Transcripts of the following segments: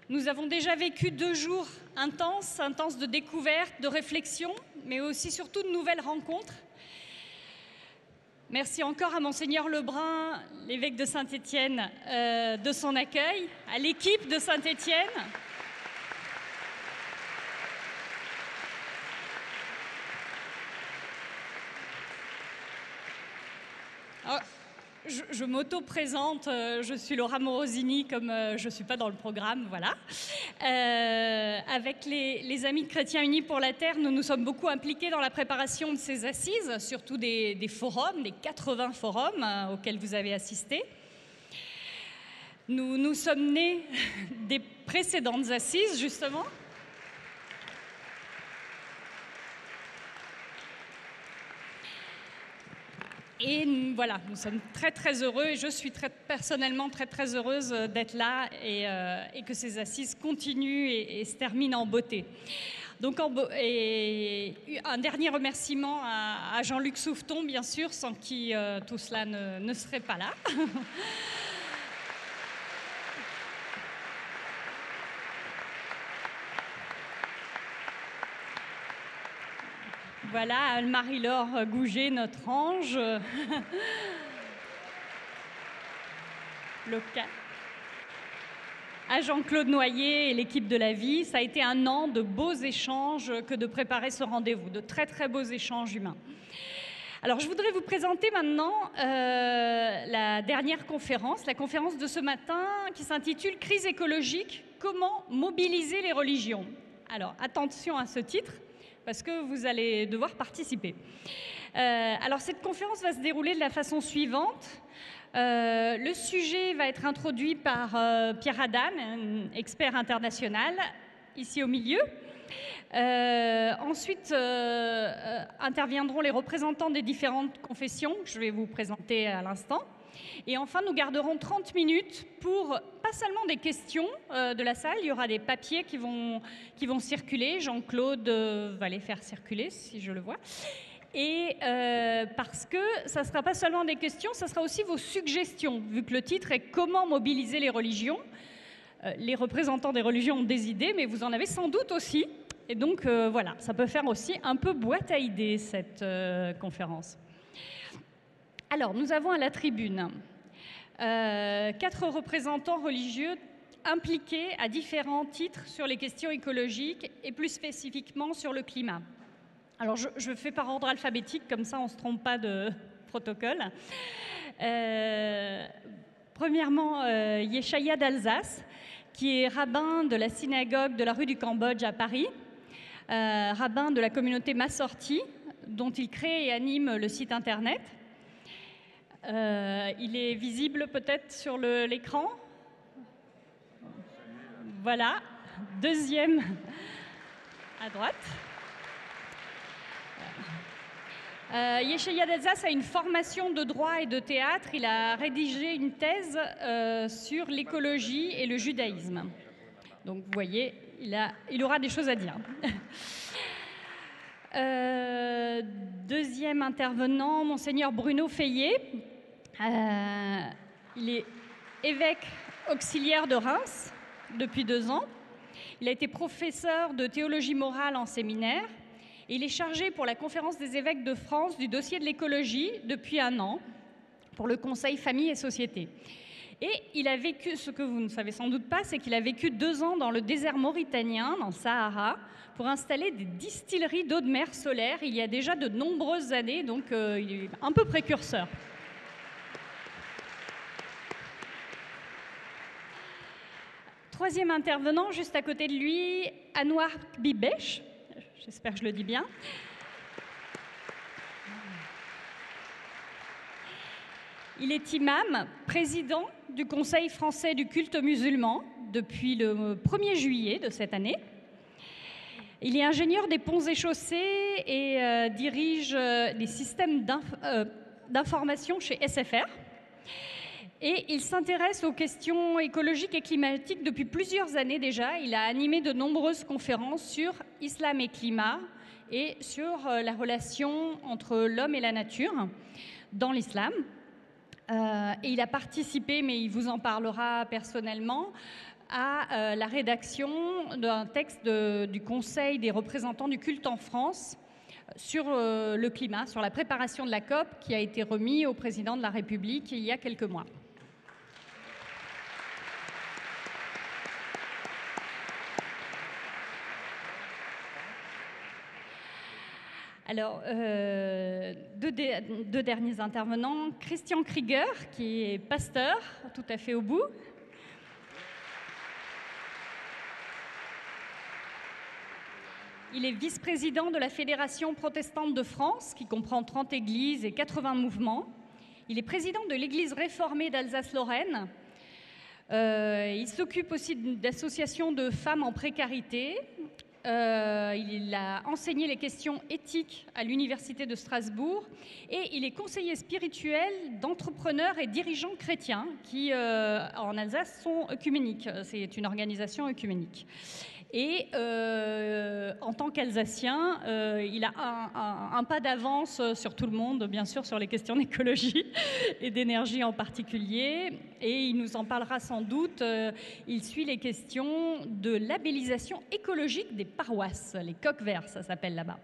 Nous avons déjà vécu 2 jours intenses de découverte, de réflexion, mais aussi surtout de nouvelles rencontres. Merci encore à Monseigneur Lebrun, l'évêque de Saint-Étienne, de son accueil, à l'équipe de Saint-Étienne. Je m'auto-présente, je suis Laura Morosini, comme je ne suis pas dans le programme, voilà. Avec les Amis chrétiens unis pour la terre, nous nous sommes beaucoup impliqués dans la préparation de ces assises, surtout des forums, des 80 forums auxquels vous avez assisté. Nous sommes nés des précédentes assises, justement. Et voilà, nous sommes très heureux et je suis personnellement très heureuse d'être là et que ces assises continuent et se terminent en beauté. Donc, et un dernier remerciement à Jean-Luc Souffeton, bien sûr, sans qui tout cela ne serait pas là. Voilà, Anne-Marie-Laure Gouget, notre ange. Local. À Jean-Claude Noyer et l'équipe de la vie, ça a été un an de beaux échanges que de préparer ce rendez-vous, de très beaux échanges humains. Alors, je voudrais vous présenter maintenant la dernière conférence, la conférence de ce matin qui s'intitule « Crise écologique, comment mobiliser les religions ?» Alors, attention à ce titre, parce que vous allez devoir participer. Alors, cette conférence va se dérouler de la façon suivante. Le sujet va être introduit par Pierre Adam, un expert international, ici au milieu. Ensuite, interviendront les représentants des différentes confessions, que je vais vous présenter à l'instant. Et enfin, nous garderons 30 minutes pour, pas seulement des questions de la salle, il y aura des papiers qui vont circuler. Jean-Claude va les faire circuler, si je le vois. Et parce que ça ne sera pas seulement des questions, ça sera aussi vos suggestions, vu que le titre est « Comment mobiliser les religions ?» Les représentants des religions ont des idées, mais vous en avez sans doute aussi. Et donc, voilà, ça peut faire aussi un peu boîte à idées, cette conférence. Alors, nous avons à la tribune 4 représentants religieux impliqués à différents titres sur les questions écologiques et plus spécifiquement sur le climat. Alors, je fais par ordre alphabétique, comme ça on ne se trompe pas de protocole. Premièrement, Yeshaya d'Alsace, qui est rabbin de la synagogue de la rue du Cambodge à Paris, rabbin de la communauté Massorti, dont il crée et anime le site internet. Il est visible peut-être sur l'écran. Voilà. Deuxième à droite. Yeshaya d'Alsace a une formation de droit et de théâtre. Il a rédigé une thèse sur l'écologie et le judaïsme. Donc vous voyez, il aura des choses à dire. Deuxième intervenant, Monseigneur Bruno Feillet. Il est évêque auxiliaire de Reims depuis 2 ans. Il a été professeur de théologie morale en séminaire. Et il est chargé pour la Conférence des évêques de France du dossier de l'écologie depuis 1 an pour le Conseil Famille et Société. Et il a vécu, ce que vous ne savez sans doute pas, c'est qu'il a vécu 2 ans dans le désert mauritanien, dans le Sahara, pour installer des distilleries d'eau de mer solaire il y a déjà de nombreuses années, donc il est un peu précurseur. Troisième intervenant, juste à côté de lui, Anouar Bibesh. J'espère que je le dis bien. Il est imam, président du Conseil français du culte musulman depuis le 1er juillet de cette année. Il est ingénieur des ponts et chaussées et dirige des systèmes d'information chez SFR. Et il s'intéresse aux questions écologiques et climatiques depuis plusieurs années déjà. Il a animé de nombreuses conférences sur islam et climat et sur la relation entre l'homme et la nature dans l'islam. Et il a participé, mais il vous en parlera personnellement, à la rédaction d'un texte du Conseil des représentants du culte en France sur le climat, sur la préparation de la COP, qui a été remis au président de la République il y a quelques mois. Alors, deux derniers intervenants. Christian Krieger, qui est pasteur, tout à fait au bout. Il est vice-président de la Fédération protestante de France, qui comprend 30 églises et 80 mouvements. Il est président de l'Église réformée d'Alsace-Lorraine. Il s'occupe aussi d'associations de femmes en précarité. Il a enseigné les questions éthiques à l'Université de Strasbourg et il est conseiller spirituel d'entrepreneurs et dirigeants chrétiens qui, en Alsace, sont œcuméniques. C'est une organisation œcuménique. Et en tant qu'Alsacien, il a un pas d'avance sur tout le monde, bien sûr, sur les questions d'écologie et d'énergie en particulier. Et il nous en parlera sans doute. Il suit les questions de labellisation écologique des paroisses, les coqs verts, ça s'appelle là-bas.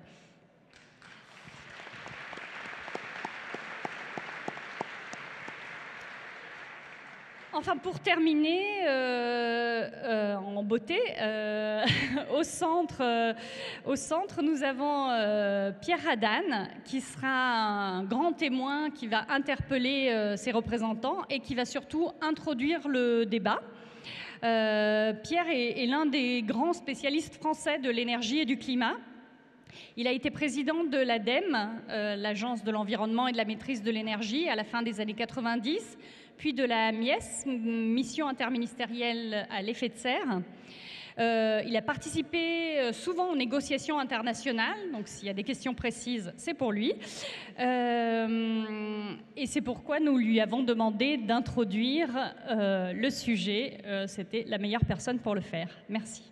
Enfin, pour terminer, en beauté, au centre, nous avons Pierre Hadane, qui sera un grand témoin, qui va interpeller ses représentants et qui va surtout introduire le débat. Pierre est l'un des grands spécialistes français de l'énergie et du climat. Il a été président de l'ADEME, l'Agence de l'environnement et de la maîtrise de l'énergie, à la fin des années 90, puis de la MIES, Mission interministérielle à l'effet de serre. Il a participé souvent aux négociations internationales, donc s'il y a des questions précises, c'est pour lui. Et c'est pourquoi nous lui avons demandé d'introduire le sujet. C'était la meilleure personne pour le faire. Merci.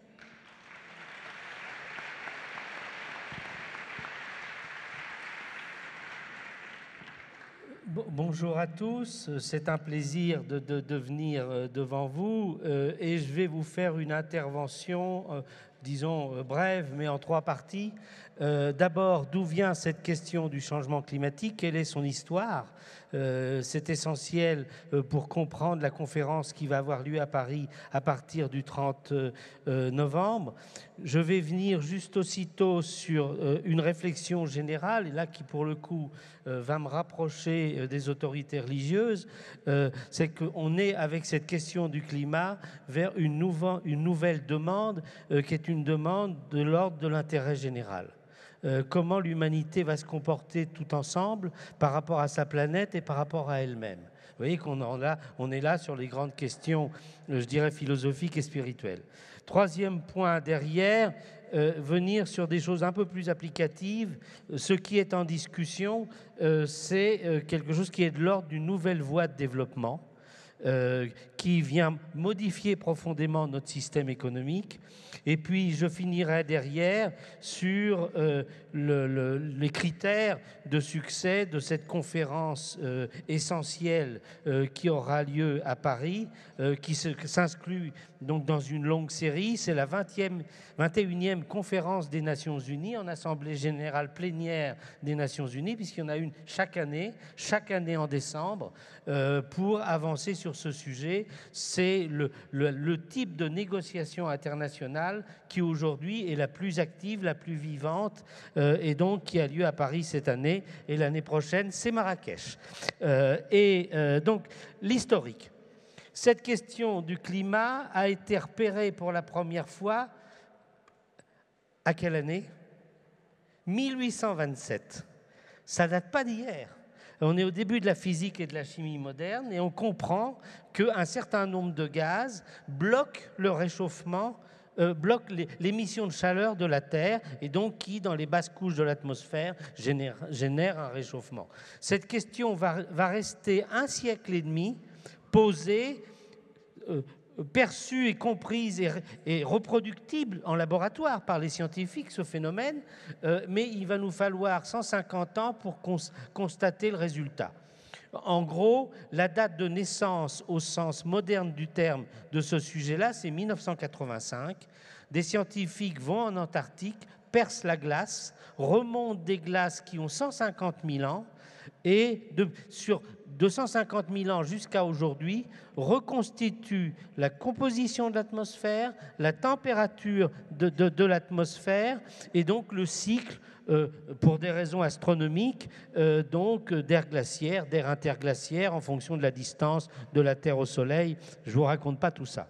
Bonjour à tous, c'est un plaisir de venir devant vous et je vais vous faire une intervention, disons brève, mais en 3 parties. D'abord, d'où vient cette question du changement climatique? Quelle est son histoire? C'est essentiel pour comprendre la conférence qui va avoir lieu à Paris à partir du 30 novembre. Je vais venir juste aussitôt sur une réflexion générale, et là qui pour le coup va me rapprocher des autorités religieuses, c'est qu'on est avec cette question du climat vers une nouvelle demande qui est une demande de l'ordre de l'intérêt général. Comment l'humanité va se comporter tout ensemble par rapport à sa planète et par rapport à elle-même. Vous voyez on est là sur les grandes questions, je dirais, philosophiques et spirituelles. 3e point derrière, venir sur des choses un peu plus applicatives. Ce qui est en discussion, c'est quelque chose qui est de l'ordre d'une nouvelle voie de développement qui vient modifier profondément notre système économique. Et puis, je finirai derrière sur les critères de succès de cette conférence essentielle qui aura lieu à Paris, qui s'inscrit donc dans une longue série. C'est la 21e conférence des Nations Unies en Assemblée générale plénière des Nations Unies, puisqu'il y en a une chaque année en décembre, pour avancer sur ce sujet. C'est le type de négociation internationale qui aujourd'hui est la plus active, la plus vivante, et donc qui a lieu à Paris cette année, et l'année prochaine, c'est Marrakech. Donc, l'historique. Cette question du climat a été repérée pour la première fois à quelle année? 1827. Ça date pas d'hier. On est au début de la physique et de la chimie moderne et on comprend qu'un certain nombre de gaz bloquent le réchauffement, bloquent l'émission de chaleur de la Terre et donc qui, dans les basses couches de l'atmosphère, génère un réchauffement. Cette question va rester 1 siècle et demi posée, perçue et comprise et reproductible en laboratoire par les scientifiques, ce phénomène, mais il va nous falloir 150 ans pour constater le résultat. En gros, la date de naissance au sens moderne du terme de ce sujet-là, c'est 1985. Des scientifiques vont en Antarctique, percent la glace, remontent des glaces qui ont 150 000 ans, et sur 250 000 ans jusqu'à aujourd'hui, reconstituent la composition de l'atmosphère, la température de l'atmosphère, et donc le cycle, pour des raisons astronomiques, donc d'air glaciaire, d'air interglaciaire, en fonction de la distance de la Terre au Soleil. Je ne vous raconte pas tout ça.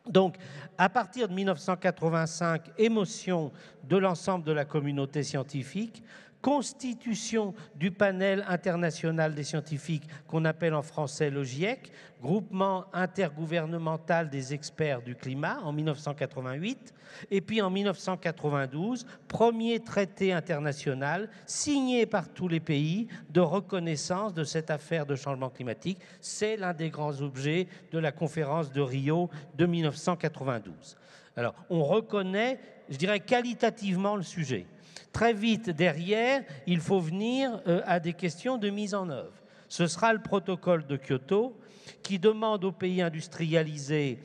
Donc, à partir de 1985, émotion de l'ensemble de la communauté scientifique, constitution du panel international des scientifiques qu'on appelle en français le GIEC, groupement intergouvernemental des experts du climat, en 1988, et puis en 1992, premier traité international signé par tous les pays de reconnaissance de cette affaire de changement climatique. C'est l'un des grands objets de la conférence de Rio de 1992. Alors, on reconnaît, je dirais, qualitativement le sujet. Très vite derrière, il faut venir à des questions de mise en œuvre. Ce sera le protocole de Kyoto qui demande aux pays industrialisés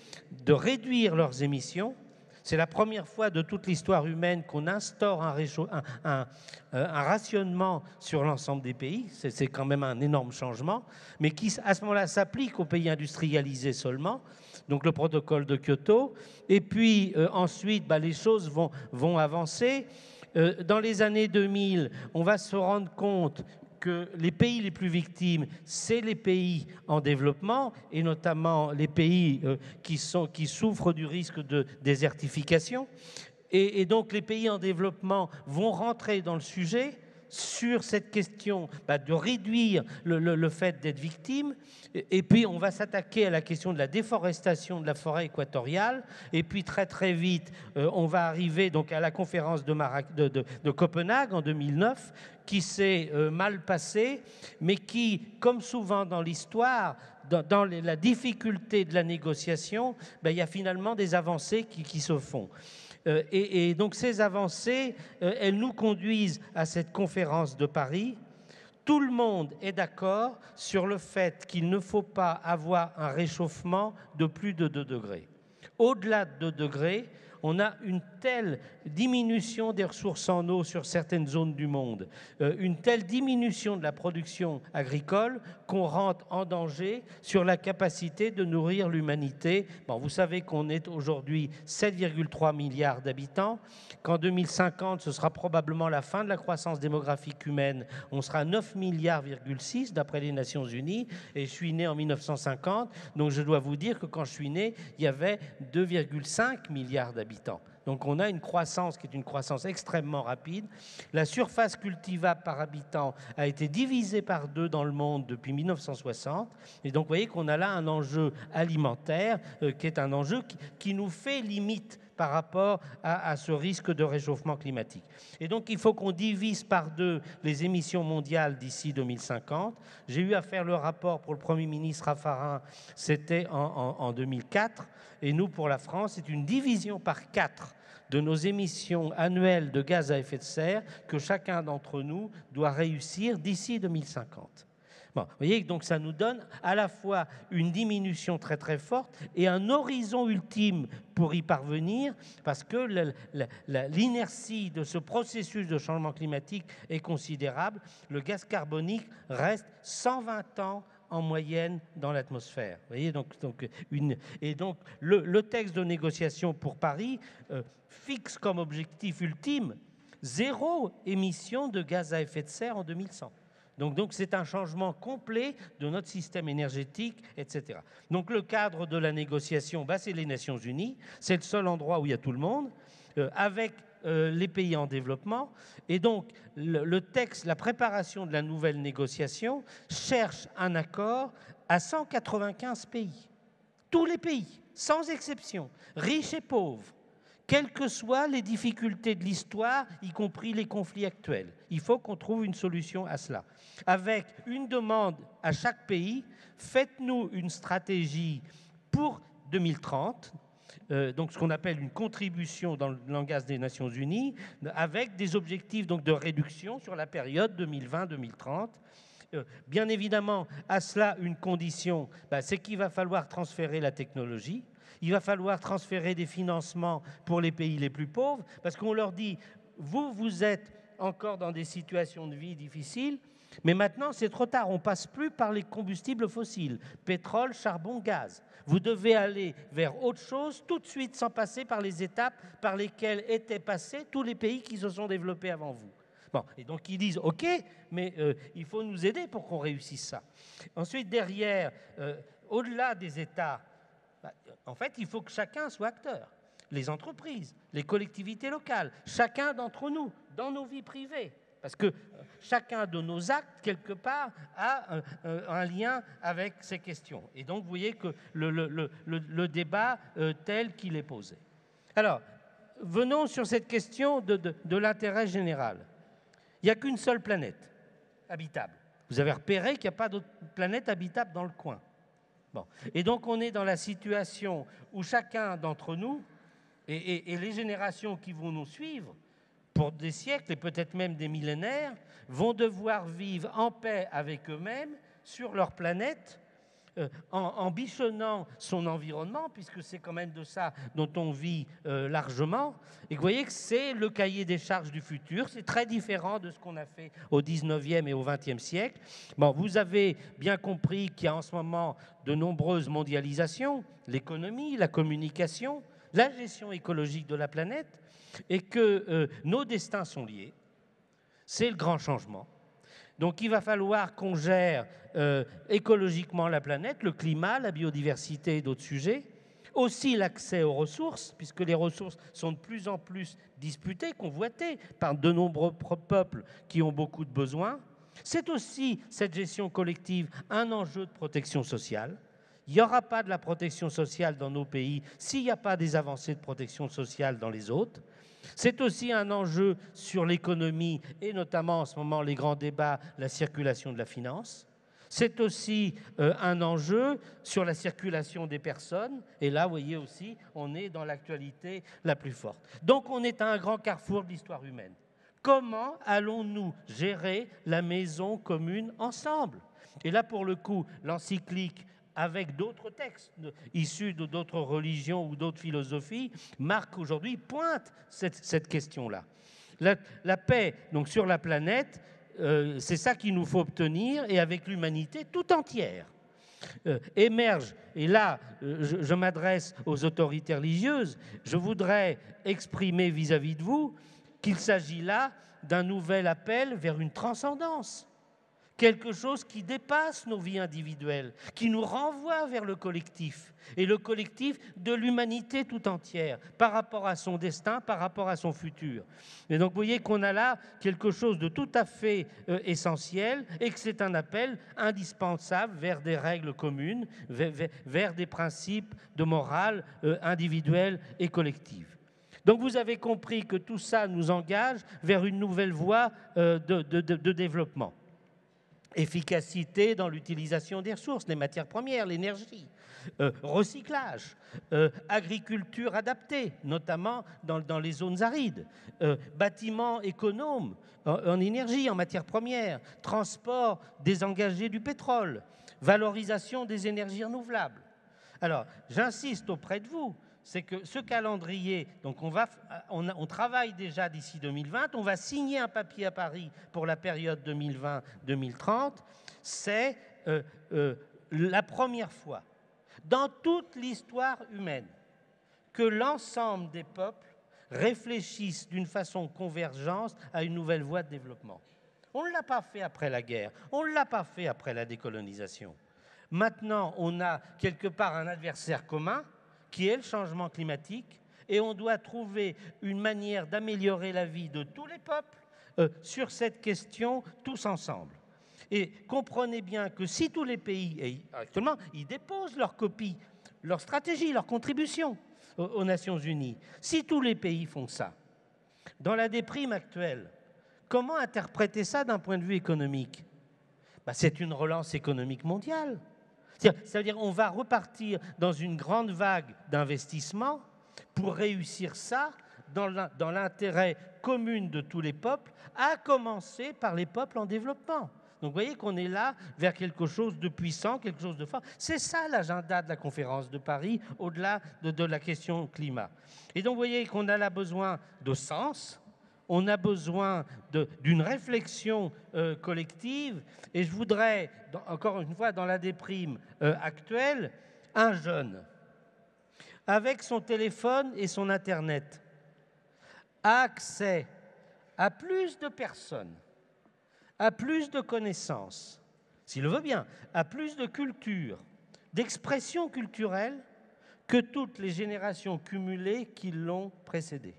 de réduire leurs émissions. C'est la première fois de toute l'histoire humaine qu'on instaure un rationnement sur l'ensemble des pays. C'est quand même un énorme changement, mais qui, à ce moment-là, s'applique aux pays industrialisés seulement. Donc le protocole de Kyoto. Et puis ensuite, les choses vont avancer. Dans les années 2000, on va se rendre compte que les pays les plus victimes, c'est les pays en développement, et notamment les pays qui souffrent du risque de désertification. Et donc les pays en développement vont rentrer dans le sujet sur cette question de réduire le fait d'être victime. Et puis on va s'attaquer à la question de la déforestation de la forêt équatoriale. Et puis très très vite, on va arriver donc à la conférence de Copenhague en 2009, qui s'est mal passée, mais qui, comme souvent dans l'histoire, dans la difficulté de la négociation, il y a finalement des avancées qui se font. Et donc ces avancées, elles nous conduisent à cette conférence de Paris. Tout le monde est d'accord sur le fait qu'il ne faut pas avoir un réchauffement de plus de 2 degrés. Au-delà de 2 degrés, on a une telle diminution des ressources en eau sur certaines zones du monde, une telle diminution de la production agricole qu'on rentre en danger sur la capacité de nourrir l'humanité. Bon, vous savez qu'on est aujourd'hui 7,3 milliards d'habitants, qu'en 2050, ce sera probablement la fin de la croissance démographique humaine. On sera 9 milliards, d'après les Nations Unies, et je suis né en 1950, donc je dois vous dire que quand je suis né, il y avait 2,5 milliards d'habitants. Donc on a une croissance qui est une croissance extrêmement rapide. La surface cultivable par habitant a été divisée par 2 dans le monde depuis 1960. Et donc vous voyez qu'on a là un enjeu alimentaire qui est un enjeu qui nous fait limite par rapport à ce risque de réchauffement climatique. Et donc il faut qu'on divise par 2 les émissions mondiales d'ici 2050. J'ai eu à faire le rapport pour le Premier ministre Raffarin, c'était en 2004. Et nous, pour la France, c'est une division par 4 de nos émissions annuelles de gaz à effet de serre que chacun d'entre nous doit réussir d'ici 2050. Bon, vous voyez, donc ça nous donne à la fois une diminution très très forte et un horizon ultime pour y parvenir, parce que l'inertie de ce processus de changement climatique est considérable. Le gaz carbonique reste 120 ans en moyenne dans l'atmosphère. Vous voyez, donc le texte de négociation pour Paris fixe comme objectif ultime 0 émission de gaz à effet de serre en 2100. Donc c'est un changement complet de notre système énergétique, etc. Donc le cadre de la négociation, c'est les Nations Unies. C'est le seul endroit où il y a tout le monde, avec les pays en développement. Et donc le texte, la préparation de la nouvelle négociation cherche un accord à 195 pays. Tous les pays, sans exception, riches et pauvres, quelles que soient les difficultés de l'histoire, y compris les conflits actuels. Il faut qu'on trouve une solution à cela. Avec une demande à chaque pays, faites-nous une stratégie pour 2030, donc ce qu'on appelle une contribution dans le langage des Nations Unies, avec des objectifs donc, de réduction sur la période 2020-2030. Bien évidemment, à cela, une condition, c'est qu'il va falloir transférer la technologie, il va falloir transférer des financements pour les pays les plus pauvres, parce qu'on leur dit, vous êtes encore dans des situations de vie difficiles, mais maintenant, c'est trop tard, on ne passe plus par les combustibles fossiles, pétrole, charbon, gaz. Vous devez aller vers autre chose tout de suite, sans passer par les étapes par lesquelles étaient passés tous les pays qui se sont développés avant vous. Bon, et donc ils disent, OK, mais il faut nous aider pour qu'on réussisse ça. Ensuite, derrière, au-delà des États, en fait, il faut que chacun soit acteur. Les entreprises, les collectivités locales, chacun d'entre nous, dans nos vies privées. Parce que chacun de nos actes, quelque part, a un lien avec ces questions. Et donc, vous voyez que le débat tel qu'il est posé. Alors, venons sur cette question de l'intérêt général. Il n'y a qu'une seule planète habitable. Vous avez repéré qu'il n'y a pas d'autre planète habitable dans le coin. Bon. Et donc, on est dans la situation où chacun d'entre nous, et les générations qui vont nous suivre, pour des siècles et peut-être même des millénaires, vont devoir vivre en paix avec eux-mêmes sur leur planète, en bichonnant son environnement, puisque c'est quand même de ça dont on vit largement. Et vous voyez que c'est le cahier des charges du futur. C'est très différent de ce qu'on a fait au 19e et au 20e siècle. Bon, vous avez bien compris qu'il y a en ce moment de nombreuses mondialisations, l'économie, la communication, la gestion écologique de la planète, et que nos destins sont liés. C'est le grand changement. Donc il va falloir qu'on gère écologiquement la planète, le climat, la biodiversité et d'autres sujets. Aussi l'accès aux ressources, puisque les ressources sont de plus en plus disputées, convoitées par de nombreux peuples qui ont beaucoup de besoins. C'est aussi, cette gestion collective, un enjeu de protection sociale. Il n'y aura pas de la protection sociale dans nos pays s'il n'y a pas des avancées de protection sociale dans les autres. C'est aussi un enjeu sur l'économie et notamment en ce moment les grands débats, la circulation de la finance. C'est aussi un enjeu sur la circulation des personnes. Et là, vous voyez aussi, on est dans l'actualité la plus forte. Donc on est à un grand carrefour de l'histoire humaine. Comment allons-nous gérer la maison commune ensemble? Et là, pour le coup, l'encyclique, avec d'autres textes issus d'autres religions ou d'autres philosophies, marque aujourd'hui, pointe cette question-là. La paix, donc sur la planète, c'est ça qu'il nous faut obtenir, et avec l'humanité tout entière. Émerge, et là, je m'adresse aux autorités religieuses, je voudrais exprimer vis-à-vis de vous qu'il s'agit là d'un nouvel appel vers une transcendance. Quelque chose qui dépasse nos vies individuelles, qui nous renvoie vers le collectif, et le collectif de l'humanité tout entière, par rapport à son destin, par rapport à son futur. Et donc vous voyez qu'on a là quelque chose de tout à fait essentiel, et que c'est un appel indispensable vers des règles communes, vers des principes de morale individuelle et collective. Donc vous avez compris que tout ça nous engage vers une nouvelle voie de développement. Efficacité dans l'utilisation des ressources, les matières premières, l'énergie, recyclage, agriculture adaptée, notamment dans les zones arides, bâtiments économes en énergie, en matières premières, transport désengagé du pétrole, valorisation des énergies renouvelables. Alors, j'insiste auprès de vous, c'est que ce calendrier, donc on travaille déjà d'ici 2020, on va signer un papier à Paris pour la période 2020-2030, c'est la première fois dans toute l'histoire humaine que l'ensemble des peuples réfléchissent d'une façon convergente à une nouvelle voie de développement. On ne l'a pas fait après la guerre, on ne l'a pas fait après la décolonisation. Maintenant, on a quelque part un adversaire commun, qui est le changement climatique, et on doit trouver une manière d'améliorer la vie de tous les peuples sur cette question tous ensemble. Et comprenez bien que si tous les pays, et actuellement, ils déposent leur copie, leur stratégie, leur contribution aux Nations Unies, si tous les pays font ça, dans la déprime actuelle, comment interpréter ça d'un point de vue économique? C'est une relance économique mondiale. Ça veut dire qu'on va repartir dans une grande vague d'investissement pour réussir ça dans l'intérêt commun de tous les peuples, à commencer par les peuples en développement. Donc vous voyez qu'on est là vers quelque chose de puissant, quelque chose de fort. C'est ça l'agenda de la conférence de Paris, au-delà de la question climat. Et donc vous voyez qu'on a là besoin de sens, on a besoin d'une réflexion collective. Et je voudrais, encore une fois, dans la déprime actuelle, un jeune, avec son téléphone et son Internet, a accès à plus de personnes, à plus de connaissances, s'il le veut bien, à plus de culture, d'expression culturelle que toutes les générations cumulées qui l'ont précédé.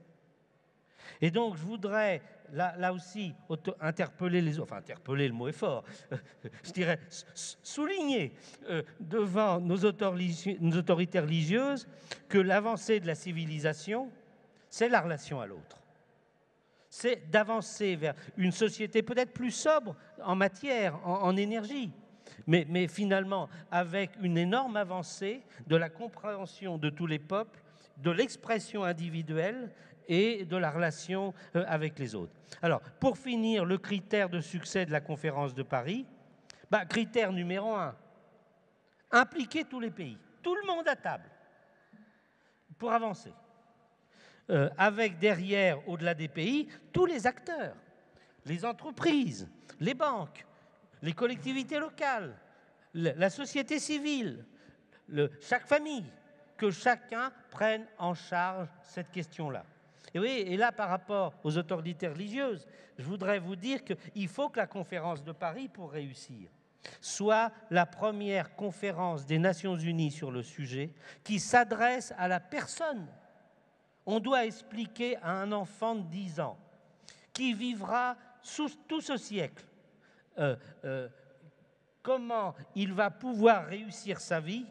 Et donc, je voudrais, là aussi, interpeller les autres, enfin, interpeller, le mot est fort, je dirais, souligner devant nos autorités religieuses que l'avancée de la civilisation, c'est la relation à l'autre. C'est d'avancer vers une société peut-être plus sobre en matière, en énergie, mais finalement avec une énorme avancée de la compréhension de tous les peuples, de l'expression individuelle et de la relation avec les autres. Alors, pour finir, le critère de succès de la conférence de Paris, critère numéro 1, impliquer tous les pays, tout le monde à table, pour avancer. Avec derrière, au-delà des pays, tous les acteurs, les entreprises, les banques, les collectivités locales, la société civile, chaque famille, que chacun prenne en charge cette question-là. Et oui, et là, par rapport aux autorités religieuses, je voudrais vous dire qu'il faut que la conférence de Paris, pour réussir, soit la première conférence des Nations Unies sur le sujet qui s'adresse à la personne. On doit expliquer à un enfant de 10 ans qui vivra tout ce siècle comment il va pouvoir réussir sa vie,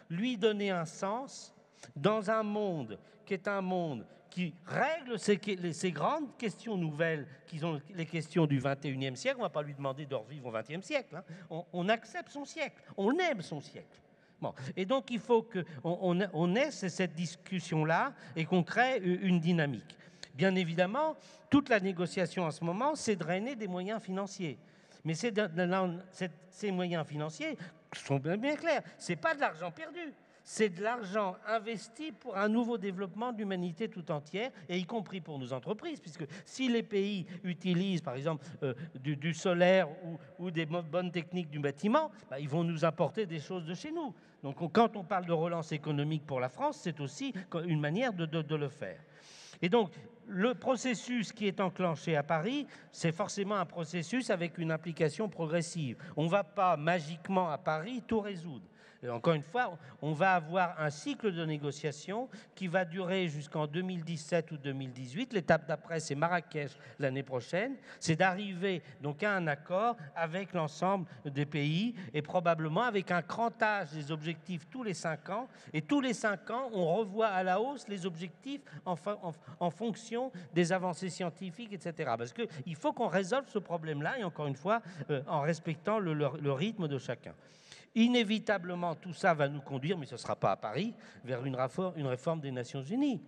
lui donner un sens dans un monde qui est un monde qui règle ces grandes questions nouvelles qui sont les questions du XXIe siècle. On ne va pas lui demander de revivre au XXe siècle. Hein. On accepte son siècle, on aime son siècle. Bon. Et donc, il faut qu'on ait cette discussion-là et qu'on crée une dynamique. Bien évidemment, toute la négociation en ce moment, c'est drainer des moyens financiers. Mais ces moyens financiers sont bien clairs. Ce n'est pas de l'argent perdu. C'est de l'argent investi pour un nouveau développement de l'humanité tout entière, et y compris pour nos entreprises, puisque si les pays utilisent, par exemple, du solaire ou des bonnes techniques du bâtiment, ils vont nous apporter des choses de chez nous. Donc quand on parle de relance économique pour la France, c'est aussi une manière de le faire. Et donc, le processus qui est enclenché à Paris, c'est forcément un processus avec une implication progressive. On ne va pas magiquement à Paris tout résoudre. Et encore une fois, on va avoir un cycle de négociation qui va durer jusqu'en 2017 ou 2018. L'étape d'après, c'est Marrakech l'année prochaine. C'est d'arriver donc à un accord avec l'ensemble des pays et probablement avec un crantage des objectifs tous les 5 ans. Et tous les 5 ans, on revoit à la hausse les objectifs en fonction des avancées scientifiques, etc. Parce qu'il faut qu'on résolve ce problème-là, et encore une fois, en respectant le rythme de chacun. Inévitablement, tout ça va nous conduire, mais ce ne sera pas à Paris, vers une réforme des Nations Unies.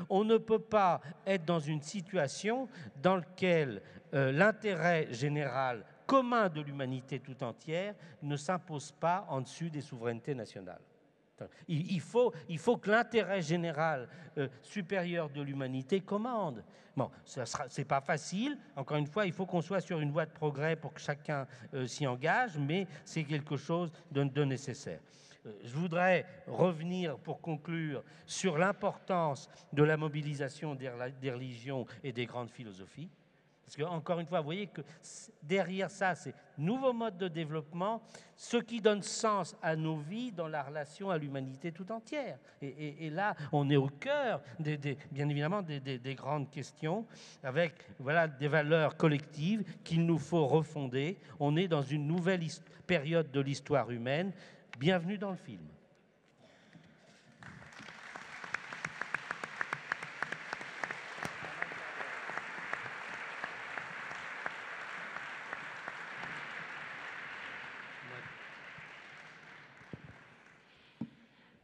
On ne peut pas être dans une situation dans laquelle l'intérêt général commun de l'humanité tout entière ne s'impose pas en dessus des souverainetés nationales. Il faut que l'intérêt général supérieur de l'humanité commande. Bon, ce n'est pas facile. Encore une fois, il faut qu'on soit sur une voie de progrès pour que chacun s'y engage, mais c'est quelque chose de nécessaire. Je voudrais revenir, pour conclure, sur l'importance de la mobilisation des religions et des grandes philosophies. Parce que, encore une fois, vous voyez que derrière ça, c'est nouveau mode de développement, ce qui donne sens à nos vies dans la relation à l'humanité tout entière. Et là, on est au cœur, bien évidemment, des grandes questions, avec des valeurs collectives qu'il nous faut refonder. On est dans une nouvelle période de l'histoire humaine. Bienvenue dans le film.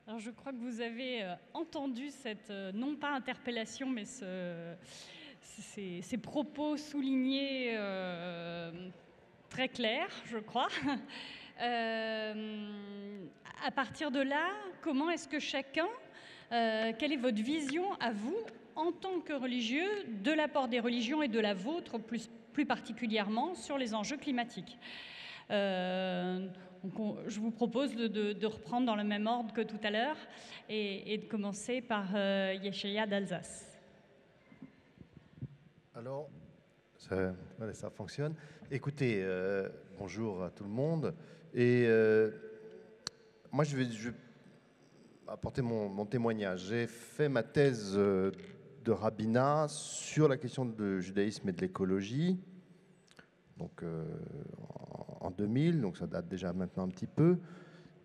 Alors je crois que vous avez entendu cette, non pas interpellation, mais ces propos soulignés très clair, je crois. À partir de là, comment est-ce que chacun, quelle est votre vision à vous, en tant que religieux, de l'apport des religions et de la vôtre plus particulièrement sur les enjeux climatiques? Donc je vous propose de reprendre dans le même ordre que tout à l'heure et de commencer par Yeshaya d'Alsace. Alors, ça fonctionne. Écoutez, bonjour à tout le monde. Et moi, je vais apporter mon témoignage. J'ai fait ma thèse de rabbinat sur la question du judaïsme et de l'écologie, donc en 2000, donc ça date déjà maintenant un petit peu.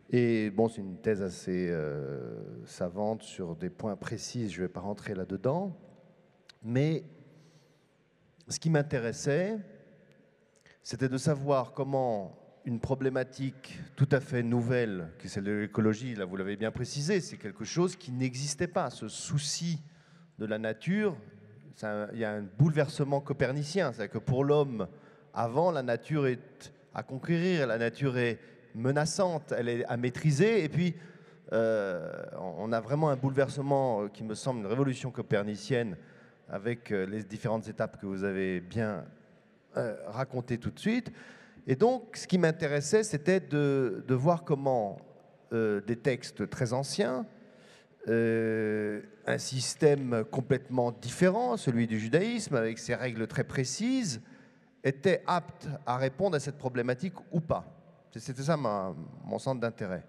Et bon, c'est une thèse assez savante sur des points précis, je ne vais pas rentrer là-dedans. Mais ce qui m'intéressait, c'était de savoir comment une problématique tout à fait nouvelle, qui est celle de l'écologie, là vous l'avez bien précisé, c'est quelque chose qui n'existait pas. Ce souci de la nature, il y a un bouleversement copernicien. C'est-à-dire que pour l'homme, avant, la nature est à conquérir, la nature est menaçante, elle est à maîtriser. Et puis, on a vraiment un bouleversement qui me semble une révolution copernicienne avec les différentes étapes que vous avez bien racontées tout de suite. Et donc, ce qui m'intéressait, c'était de voir comment des textes très anciens, un système complètement différent, celui du judaïsme, avec ses règles très précises, étaient aptes à répondre à cette problématique ou pas. C'était ça mon centre d'intérêt.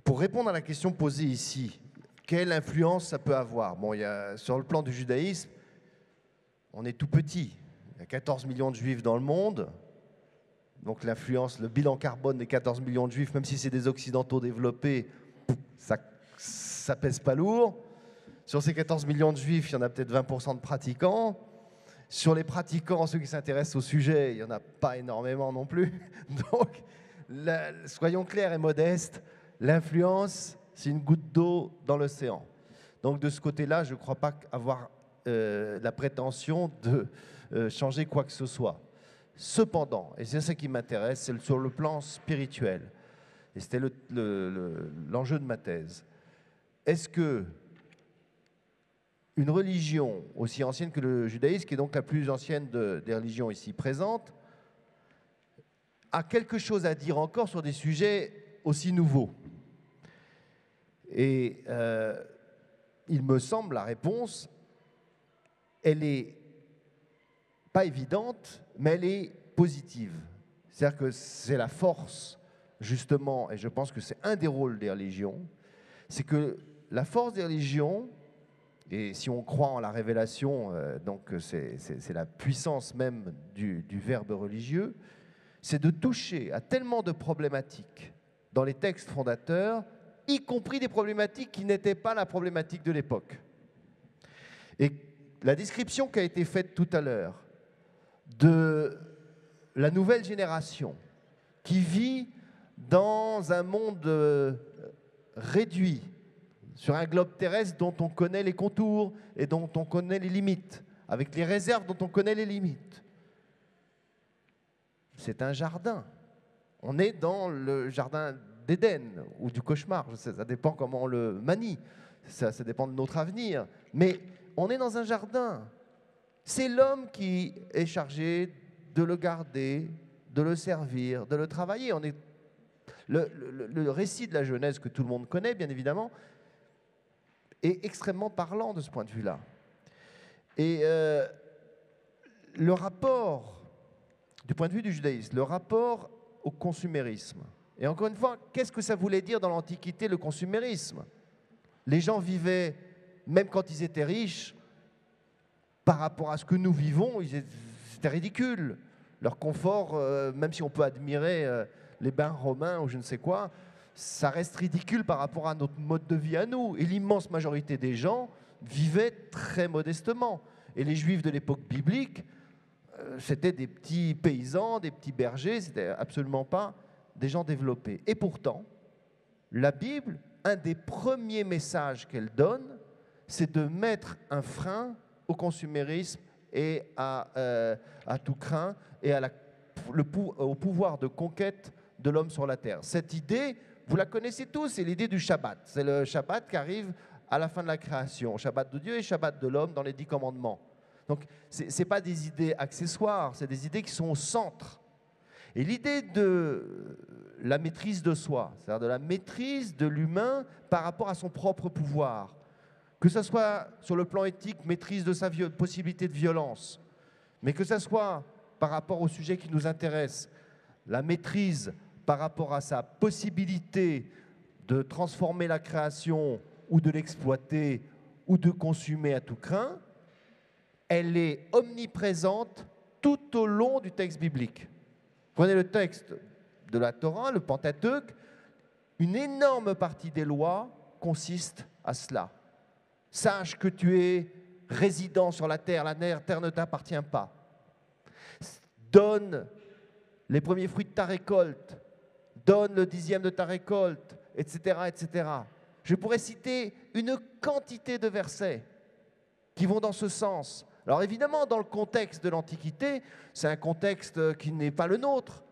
Pour répondre à la question posée ici, quelle influence ça peut avoir? Bon, sur le plan du judaïsme, on est tout petit. Il y a 14 millions de juifs dans le monde. Donc l'influence, le bilan carbone des 14 millions de juifs, même si c'est des occidentaux développés, ça pèse pas lourd. Sur ces 14 millions de juifs, il y en a peut-être 20% de pratiquants. Sur les pratiquants, ceux qui s'intéressent au sujet, il n'y en a pas énormément non plus. Donc, soyons clairs et modestes, l'influence, c'est une goutte d'eau dans l'océan. Donc de ce côté-là, je ne crois pas avoir la prétention de changer quoi que ce soit. Cependant, et c'est ça qui m'intéresse, c'est sur le plan spirituel, et c'était l'enjeu de ma thèse, est-ce que une religion aussi ancienne que le judaïsme, qui est donc la plus ancienne des religions ici présentes, a quelque chose à dire encore sur des sujets aussi nouveaux? Et il me semble, la réponse, elle est pas évidente, mais elle est positive. C'est-à-dire que c'est la force, justement, et je pense que c'est un des rôles des religions, c'est que la force des religions, et si on croit en la révélation, donc c'est la puissance même du verbe religieux, c'est de toucher à tellement de problématiques dans les textes fondateurs, y compris des problématiques qui n'étaient pas la problématique de l'époque. Et la description qui a été faite tout à l'heure de la nouvelle génération qui vit dans un monde réduit, sur un globe terrestre dont on connaît les contours et dont on connaît les limites, avec les réserves dont on connaît les limites. C'est un jardin. On est dans le jardin d'Éden ou du cauchemar, ça dépend comment on le manie, ça dépend de notre avenir. Mais on est dans un jardin. C'est l'homme qui est chargé de le garder, de le servir, de le travailler. Le récit de la Genèse que tout le monde connaît, bien évidemment, est extrêmement parlant de ce point de vue-là. Et le rapport, du point de vue du judaïsme, le rapport au consumérisme. Et encore une fois, qu'est-ce que ça voulait dire dans l'Antiquité, le consumérisme? Les gens vivaient, même quand ils étaient riches, par rapport à ce que nous vivons, c'était ridicule. Leur confort, même si on peut admirer les bains romains ou je ne sais quoi, ça reste ridicule par rapport à notre mode de vie à nous. Et l'immense majorité des gens vivaient très modestement. Et les Juifs de l'époque biblique, c'était des petits paysans, des petits bergers, c'était absolument pas des gens développés. Et pourtant, la Bible, un des premiers messages qu'elle donne, c'est de mettre un frein au consumérisme et à tout craint et à au pouvoir de conquête de l'homme sur la terre. Cette idée, vous la connaissez tous, c'est l'idée du Shabbat. C'est le Shabbat qui arrive à la fin de la création, Shabbat de Dieu et Shabbat de l'homme dans les 10 commandements. Donc, ce n'est pas des idées accessoires, c'est des idées qui sont au centre. Et l'idée de la maîtrise de soi, c'est-à-dire de la maîtrise de l'humain par rapport à son propre pouvoir, que ce soit sur le plan éthique, maîtrise de sa possibilité de violence, mais que ce soit par rapport au sujet qui nous intéresse, la maîtrise par rapport à sa possibilité de transformer la création ou de l'exploiter ou de consommer à tout craint, elle est omniprésente tout au long du texte biblique. Prenez le texte de la Torah, le Pentateuque, une énorme partie des lois consiste à cela. Sache que tu es résident sur la terre ne t'appartient pas. Donne les premiers fruits de ta récolte, donne le 10e de ta récolte, etc., etc. Je pourrais citer une quantité de versets qui vont dans ce sens. Alors évidemment, dans le contexte de l'Antiquité, c'est un contexte qui n'est pas le nôtre.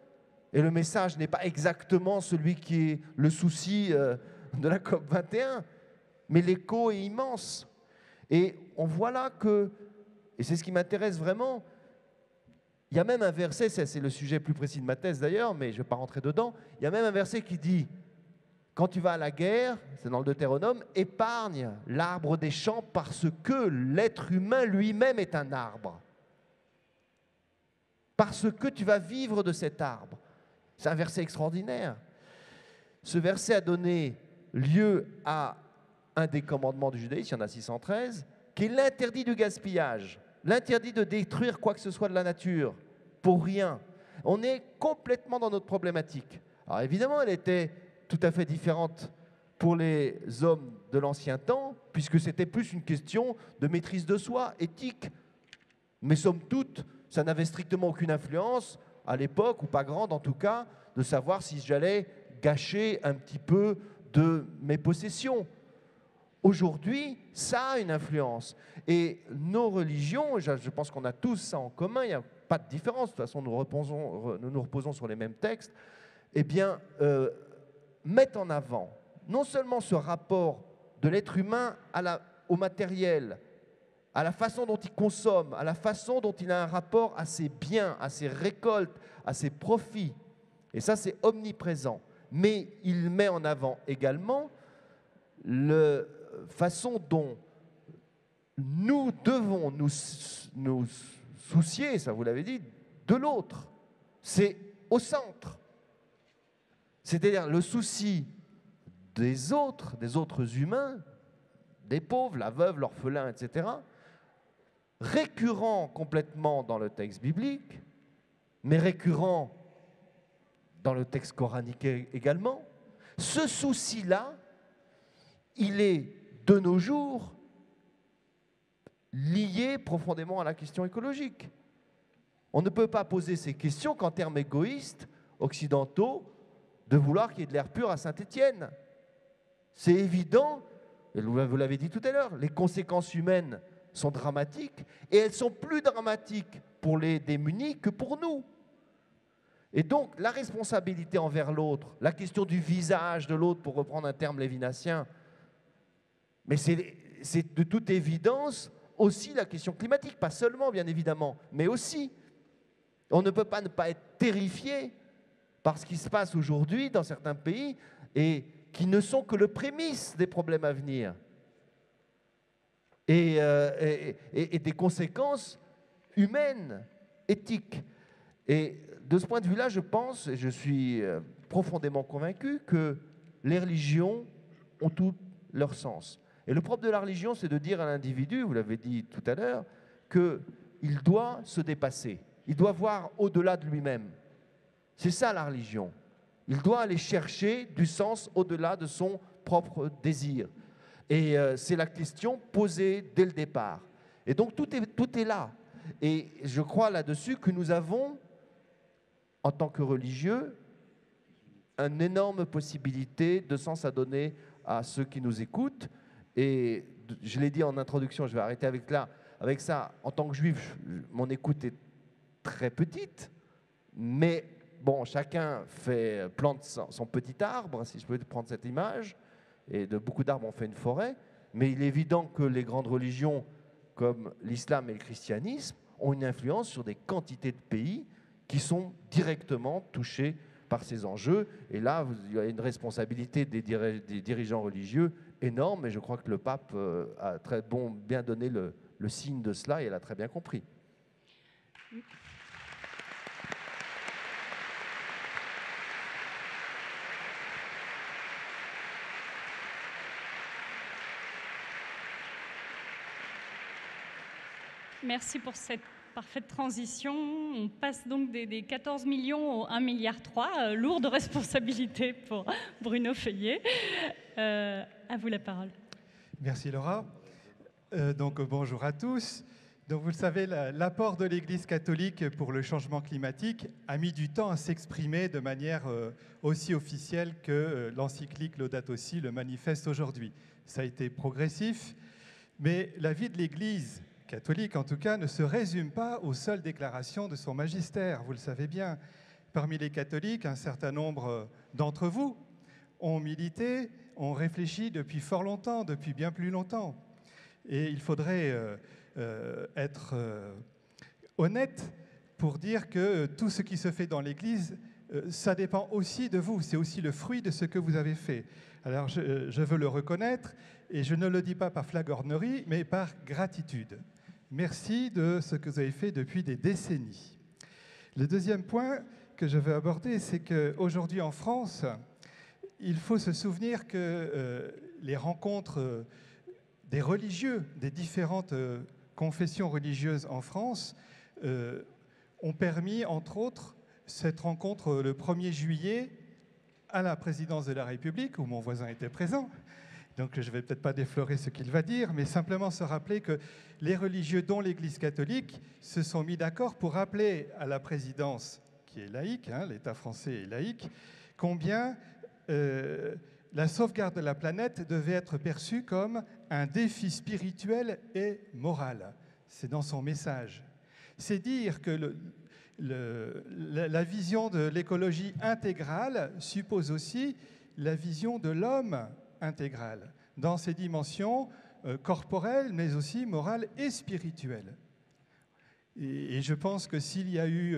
Et le message n'est pas exactement celui qui est le souci de la COP21, mais l'écho est immense. Et on voit là que, et c'est ce qui m'intéresse vraiment, il y a même un verset, c'est le sujet plus précis de ma thèse d'ailleurs, mais je ne vais pas rentrer dedans, il y a même un verset qui dit, quand tu vas à la guerre, c'est dans le Deutéronome, épargne l'arbre des champs parce que l'être humain lui-même est un arbre. Parce que tu vas vivre de cet arbre. C'est un verset extraordinaire. Ce verset a donné lieu à un des commandements du judaïsme, il y en a 613, qui est l'interdit du gaspillage, l'interdit de détruire quoi que ce soit de la nature, pour rien. On est complètement dans notre problématique. Alors évidemment, elle était tout à fait différente pour les hommes de l'ancien temps, puisque c'était plus une question de maîtrise de soi, éthique. Mais somme toute, ça n'avait strictement aucune influence, à l'époque, ou pas grande en tout cas, de savoir si j'allais gâcher un petit peu de mes possessions. Aujourd'hui, ça a une influence. Et nos religions, je pense qu'on a tous ça en commun, il n'y a pas de différence, de toute façon nous nous reposons sur les mêmes textes, eh bien, mettent en avant non seulement ce rapport de l'être humain au matériel, à la façon dont il consomme, à la façon dont il a un rapport à ses biens, à ses récoltes, à ses profits. Et ça, c'est omniprésent. Mais il met en avant également la façon dont nous devons nous soucier, ça vous l'avez dit, de l'autre. C'est au centre. C'est-à-dire le souci des autres humains, des pauvres, la veuve, l'orphelin, etc., récurrent complètement dans le texte biblique, mais récurrent dans le texte coranique également. Ce souci-là, il est de nos jours lié profondément à la question écologique. On ne peut pas poser ces questions qu'en termes égoïstes, occidentaux, de vouloir qu'il y ait de l'air pur à Saint-Étienne. C'est évident, et vous l'avez dit tout à l'heure, les conséquences humaines sont dramatiques, et elles sont plus dramatiques pour les démunis que pour nous. Et donc, la responsabilité envers l'autre, la question du visage de l'autre, pour reprendre un terme lévinassien, mais c'est de toute évidence aussi la question climatique, pas seulement bien évidemment, mais aussi. On ne peut pas ne pas être terrifié par ce qui se passe aujourd'hui dans certains pays et qui ne sont que le prémisse des problèmes à venir et des conséquences humaines, éthiques. Et de ce point de vue-là, je pense, et je suis profondément convaincu, que les religions ont tout leur sens. Et le propre de la religion, c'est de dire à l'individu, vous l'avez dit tout à l'heure, qu'il doit se dépasser. Il doit voir au-delà de lui-même. C'est ça la religion. Il doit aller chercher du sens au-delà de son propre désir. Et c'est la question posée dès le départ. Et donc tout est là. Et je crois là-dessus que nous avons, en tant que religieux, une énorme possibilité de sens à donner à ceux qui nous écoutent. Et je l'ai dit en introduction, je vais arrêter avec là, avec ça, en tant que juif, mon écoute est très petite, mais bon, chacun plante son petit arbre, si je peux prendre cette image, et de beaucoup d'arbres on fait une forêt, mais il est évident que les grandes religions comme l'islam et le christianisme ont une influence sur des quantités de pays qui sont directement touchés par ces enjeux. Et là, il y a une responsabilité des dirigeants religieux énorme, et je crois que le pape a bien donné le signe de cela, et elle a très bien compris. Merci pour cette parfaite transition. On passe donc des 14 millions au 1,3 milliard. Lourde responsabilité pour Bruno Feuillet. À vous la parole. Merci Laura. Bonjour à tous. Donc, vous le savez, l'apport de l'Église catholique pour le changement climatique a mis du temps à s'exprimer de manière aussi officielle que l'encyclique Laudato Si le manifeste aujourd'hui. Ça a été progressif, mais la vie de l'Église catholique, en tout cas, ne se résume pas aux seules déclarations de son magistère. Vous le savez bien, parmi les catholiques, un certain nombre d'entre vous ont milité, ont réfléchi depuis fort longtemps, depuis bien plus longtemps. Et il faudrait être honnête pour dire que tout ce qui se fait dans l'Église, ça dépend aussi de vous. C'est aussi le fruit de ce que vous avez fait. Alors, je veux le reconnaître, et je ne le dis pas par flagornerie, mais par gratitude. Merci de ce que vous avez fait depuis des décennies. Le deuxième point que je veux aborder, c'est qu'aujourd'hui en France, il faut se souvenir que les rencontres des religieux, des différentes confessions religieuses en France, ont permis, entre autres, cette rencontre le 1er juillet à la présidence de la République, où mon voisin était présent. Donc je ne vais peut-être pas déflorer ce qu'il va dire, mais simplement se rappeler que les religieux, dont l'Église catholique, se sont mis d'accord pour rappeler à la présidence, qui est laïque, l'État français est laïque, combien la sauvegarde de la planète devait être perçue comme un défi spirituel et moral. C'est dans son message. C'est dire que la vision de l'écologie intégrale suppose aussi la vision de l'homme intégral, dans ses dimensions corporelles, mais aussi morales et spirituelles. Et je pense que s'il y a eu,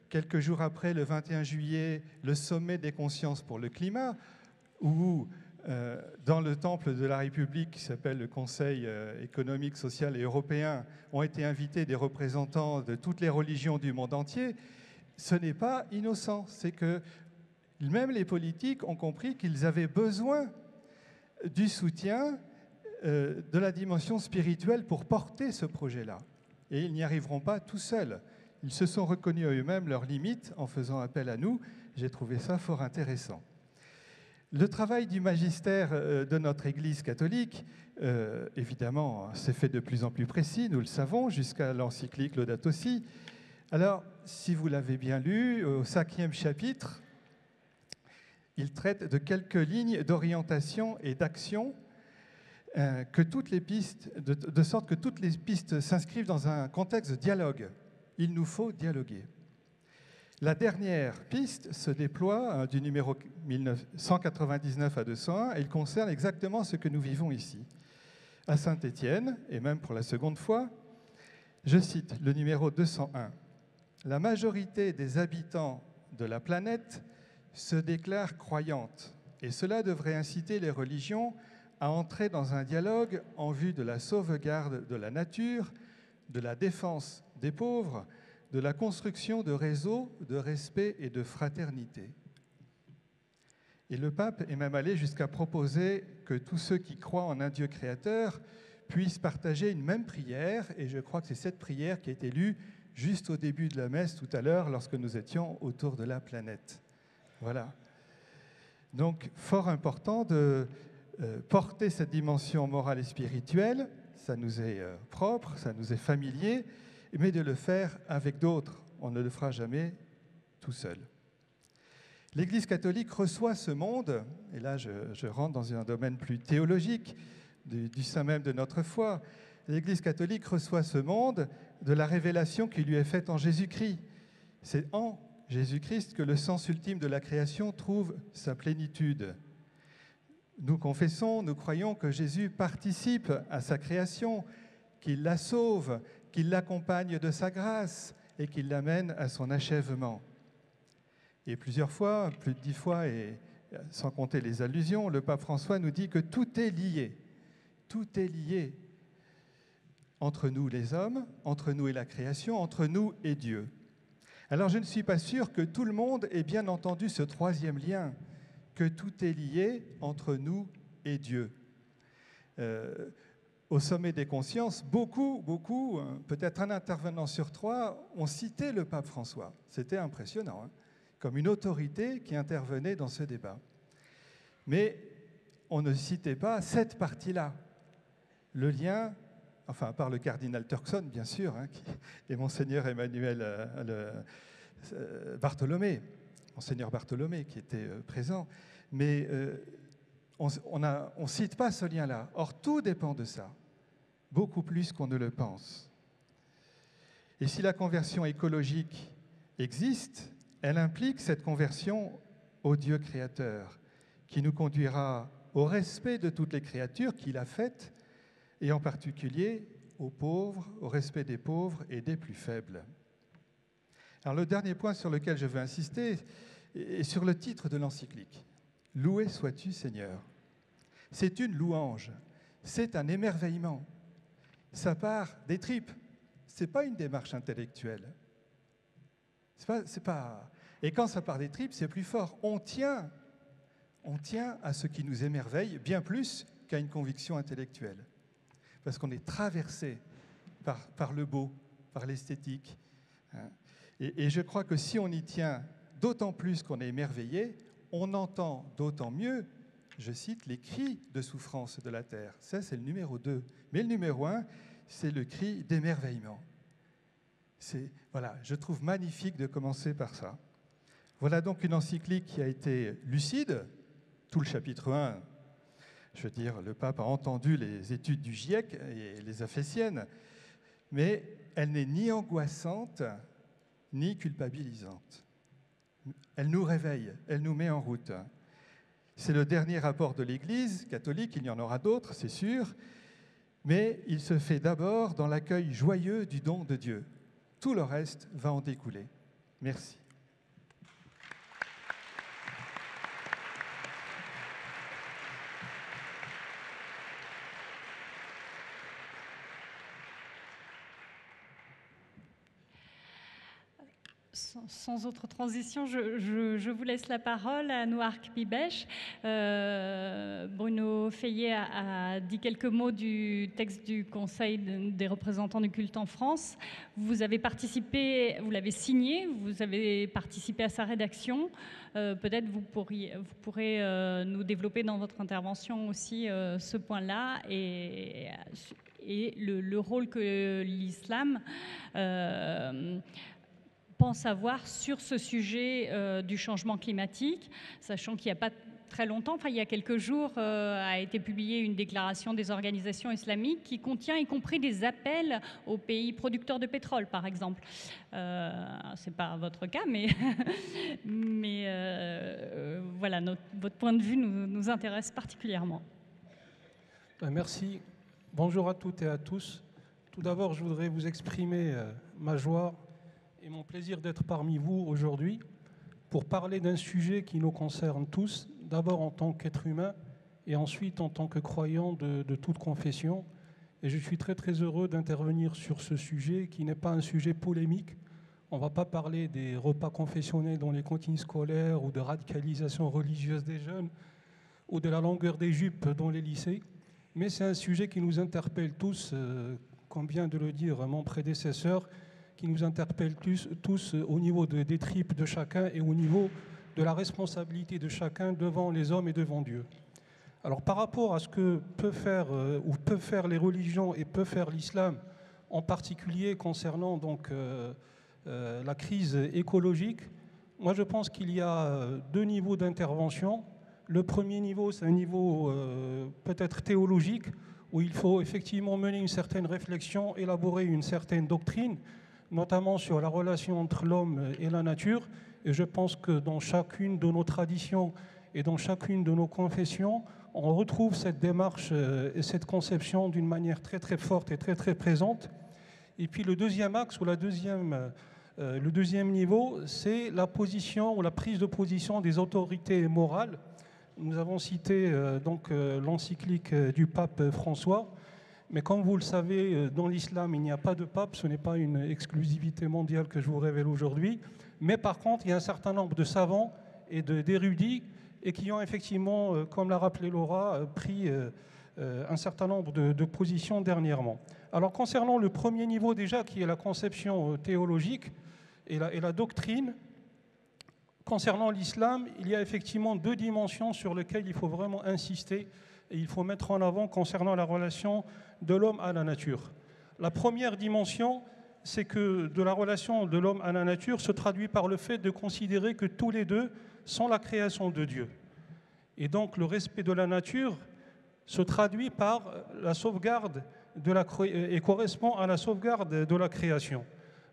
quelques jours après, le 21 juillet, le sommet des consciences pour le climat, où dans le temple de la République, qui s'appelle le Conseil économique, social et européen, ont été invités des représentants de toutes les religions du monde entier, ce n'est pas innocent. C'est que même les politiques ont compris qu'ils avaient besoin du soutien de la dimension spirituelle pour porter ce projet-là. Et ils n'y arriveront pas tout seuls. Ils se sont reconnus à eux-mêmes leurs limites en faisant appel à nous. J'ai trouvé ça fort intéressant. Le travail du magistère de notre Église catholique, évidemment, s'est fait de plus en plus précis, nous le savons, jusqu'à l'encyclique Laudato Si. Alors, si vous l'avez bien lu, au 5e chapitre, il traite de quelques lignes d'orientation et d'action, de sorte que toutes les pistes s'inscrivent dans un contexte de dialogue. Il nous faut dialoguer. La dernière piste se déploie du numéro 199 à 201 et il concerne exactement ce que nous vivons ici. À Saint-Étienne, et même pour la seconde fois, je cite le numéro 201. « La majorité des habitants de la planète se déclare croyante, et cela devrait inciter les religions à entrer dans un dialogue en vue de la sauvegarde de la nature, de la défense des pauvres, de la construction de réseaux de respect et de fraternité. » Et le pape est même allé jusqu'à proposer que tous ceux qui croient en un Dieu créateur puissent partager une même prière, et je crois que c'est cette prière qui a été lue juste au début de la messe tout à l'heure lorsque nous étions autour de la planète. Voilà. Donc, fort important de porter cette dimension morale et spirituelle, ça nous est propre, ça nous est familier, mais de le faire avec d'autres. On ne le fera jamais tout seul. L'Église catholique reçoit ce monde, et là je rentre dans un domaine plus théologique, du sein même de notre foi, l'Église catholique reçoit ce monde de la révélation qui lui est faite en Jésus-Christ. C'est en Jésus-Christ que le sens ultime de la création trouve sa plénitude. Nous confessons, nous croyons que Jésus participe à sa création, qu'il la sauve, qu'il l'accompagne de sa grâce et qu'il l'amène à son achèvement. Et plusieurs fois, plus de 10 fois, et sans compter les allusions, le pape François nous dit que tout est lié. Tout est lié entre nous les hommes, entre nous et la création, entre nous et Dieu. Alors je ne suis pas sûr que tout le monde ait bien entendu ce troisième lien, que tout est lié entre nous et Dieu. Au sommet des consciences, beaucoup, peut-être un intervenant sur 3, ont cité le pape François. C'était impressionnant, hein, comme une autorité qui intervenait dans ce débat. Mais on ne citait pas cette partie-là, le lien, enfin, à part le cardinal Turkson, bien sûr, hein, et monseigneur Emmanuel Bartholomé, monseigneur Bartholomé qui était présent, mais on ne cite pas ce lien-là. Or, tout dépend de ça, beaucoup plus qu'on ne le pense. Et si la conversion écologique existe, elle implique cette conversion au Dieu créateur, qui nous conduira au respect de toutes les créatures qu'il a faites, et en particulier aux pauvres, au respect des pauvres et des plus faibles. Alors le dernier point sur lequel je veux insister est sur le titre de l'encyclique. « Loué sois-tu, Seigneur ». C'est une louange, c'est un émerveillement. Ça part des tripes, ce n'est pas une démarche intellectuelle. Et quand ça part des tripes, c'est plus fort. On tient à ce qui nous émerveille bien plus qu'à une conviction intellectuelle. Parce qu'on est traversé par le beau, par l'esthétique. Hein. Et je crois que si on y tient d'autant plus qu'on est émerveillé, on entend d'autant mieux, je cite, les cris de souffrance de la terre. Ça, c'est le numéro 2. Mais le numéro 1, c'est le cri d'émerveillement. Voilà, je trouve magnifique de commencer par ça. Voilà donc une encyclique qui a été lucide. Tout le chapitre 1, je veux dire, le pape a entendu les études du GIEC et les a fait siennes, mais elle n'est ni angoissante, ni culpabilisante. Elle nous réveille, elle nous met en route. C'est le dernier rapport de l'Église catholique, il y en aura d'autres, c'est sûr, mais il se fait d'abord dans l'accueil joyeux du don de Dieu. Tout le reste va en découler. Merci. Sans autre transition, je vous laisse la parole à Nouark Bibesh. Bruno Feillet a dit quelques mots du texte du Conseil des représentants du culte en France. Vous avez participé, vous l'avez signé, vous avez participé à sa rédaction. Peut-être vous pourrez nous développer dans votre intervention aussi ce point-là et le rôle que l'islam pense avoir sur ce sujet du changement climatique, sachant qu'il n'y a pas très longtemps, il y a quelques jours, a été publiée une déclaration des organisations islamiques qui contient y compris des appels aux pays producteurs de pétrole, par exemple. Ce n'est pas votre cas, mais voilà, votre point de vue nous intéresse particulièrement. Merci. Bonjour à toutes et à tous. Tout d'abord, je voudrais vous exprimer ma joie et mon plaisir d'être parmi vous aujourd'hui pour parler d'un sujet qui nous concerne tous, d'abord en tant qu'être humain et ensuite en tant que croyant de toute confession. Et je suis très très heureux d'intervenir sur ce sujet qui n'est pas un sujet polémique. On ne va pas parler des repas confessionnels dans les cantines scolaires ou de radicalisation religieuse des jeunes ou de la longueur des jupes dans les lycées, mais c'est un sujet qui nous interpelle tous, comme vient de le dire mon prédécesseur, qui nous interpelle tous au niveau des tripes de chacun et au niveau de la responsabilité de chacun devant les hommes et devant Dieu. Alors par rapport à ce que peuvent faire les religions et peut faire l'islam, en particulier concernant donc, la crise écologique, moi je pense qu'il y a deux niveaux d'intervention. Le premier niveau, c'est un niveau peut-être théologique, où il faut effectivement mener une certaine réflexion, élaborer une certaine doctrine, notamment sur la relation entre l'homme et la nature. Et je pense que dans chacune de nos traditions et dans chacune de nos confessions, on retrouve cette démarche et cette conception d'une manière très très forte et très très présente. Et puis le deuxième axe ou le deuxième niveau, c'est la position ou la prise de position des autorités morales. Nous avons cité l'encyclique du pape François, mais comme vous le savez, dans l'islam, il n'y a pas de pape, ce n'est pas une exclusivité mondiale que je vous révèle aujourd'hui, mais par contre, il y a un certain nombre de savants et d'érudits et qui ont effectivement, comme l'a rappelé Laura, pris un certain nombre de positions dernièrement. Alors concernant le premier niveau déjà, qui est la conception théologique et la doctrine, concernant l'islam, il y a effectivement deux dimensions sur lesquelles il faut vraiment insister et il faut mettre en avant concernant la relation de l'homme à la nature. La première dimension, c'est que de la relation de l'homme à la nature se traduit par le fait de considérer que tous les deux sont la création de Dieu. Et donc le respect de la nature se traduit par la sauvegarde et correspond à la sauvegarde de la création.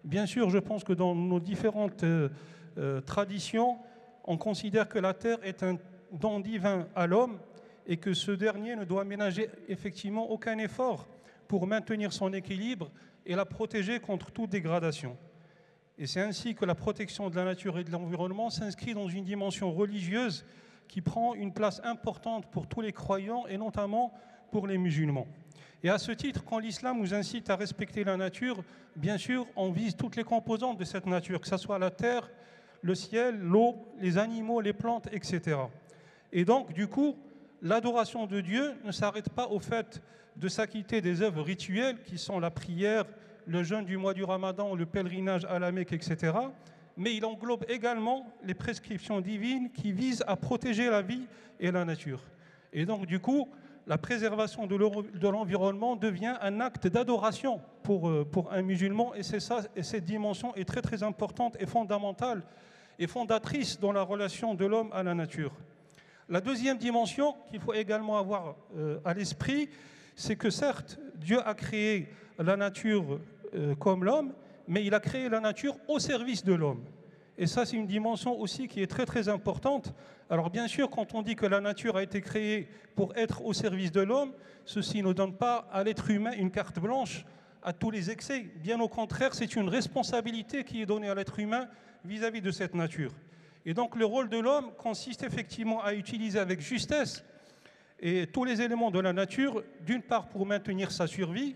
Bien sûr, je pense que dans nos différentes tradition, on considère que la terre est un don divin à l'homme et que ce dernier ne doit ménager effectivement aucun effort pour maintenir son équilibre et la protéger contre toute dégradation. Et c'est ainsi que la protection de la nature et de l'environnement s'inscrit dans une dimension religieuse qui prend une place importante pour tous les croyants et notamment pour les musulmans. Et à ce titre, quand l'islam nous incite à respecter la nature, bien sûr, on vise toutes les composantes de cette nature, que ce soit la terre, le ciel, l'eau, les animaux, les plantes, etc. Et donc, du coup, l'adoration de Dieu ne s'arrête pas au fait de s'acquitter des œuvres rituelles qui sont la prière, le jeûne du mois du Ramadan, le pèlerinage à la Mecque, etc. Mais il englobe également les prescriptions divines qui visent à protéger la vie et la nature. Et donc, du coup, la préservation de l'environnement devient un acte d'adoration pour un musulman. Et c'est ça, et cette dimension est très, très importante et fondamentale et fondatrice dans la relation de l'homme à la nature. La deuxième dimension qu'il faut également avoir à l'esprit, c'est que certes, Dieu a créé la nature comme l'homme, mais il a créé la nature au service de l'homme. Et ça, c'est une dimension aussi qui est très, très importante. Alors bien sûr, quand on dit que la nature a été créée pour être au service de l'homme, ceci ne donne pas à l'être humain une carte blanche à tous les excès. Bien au contraire, c'est une responsabilité qui est donnée à l'être humain vis-à-vis de cette nature. Et donc le rôle de l'homme consiste effectivement à utiliser avec justesse et tous les éléments de la nature, d'une part pour maintenir sa survie,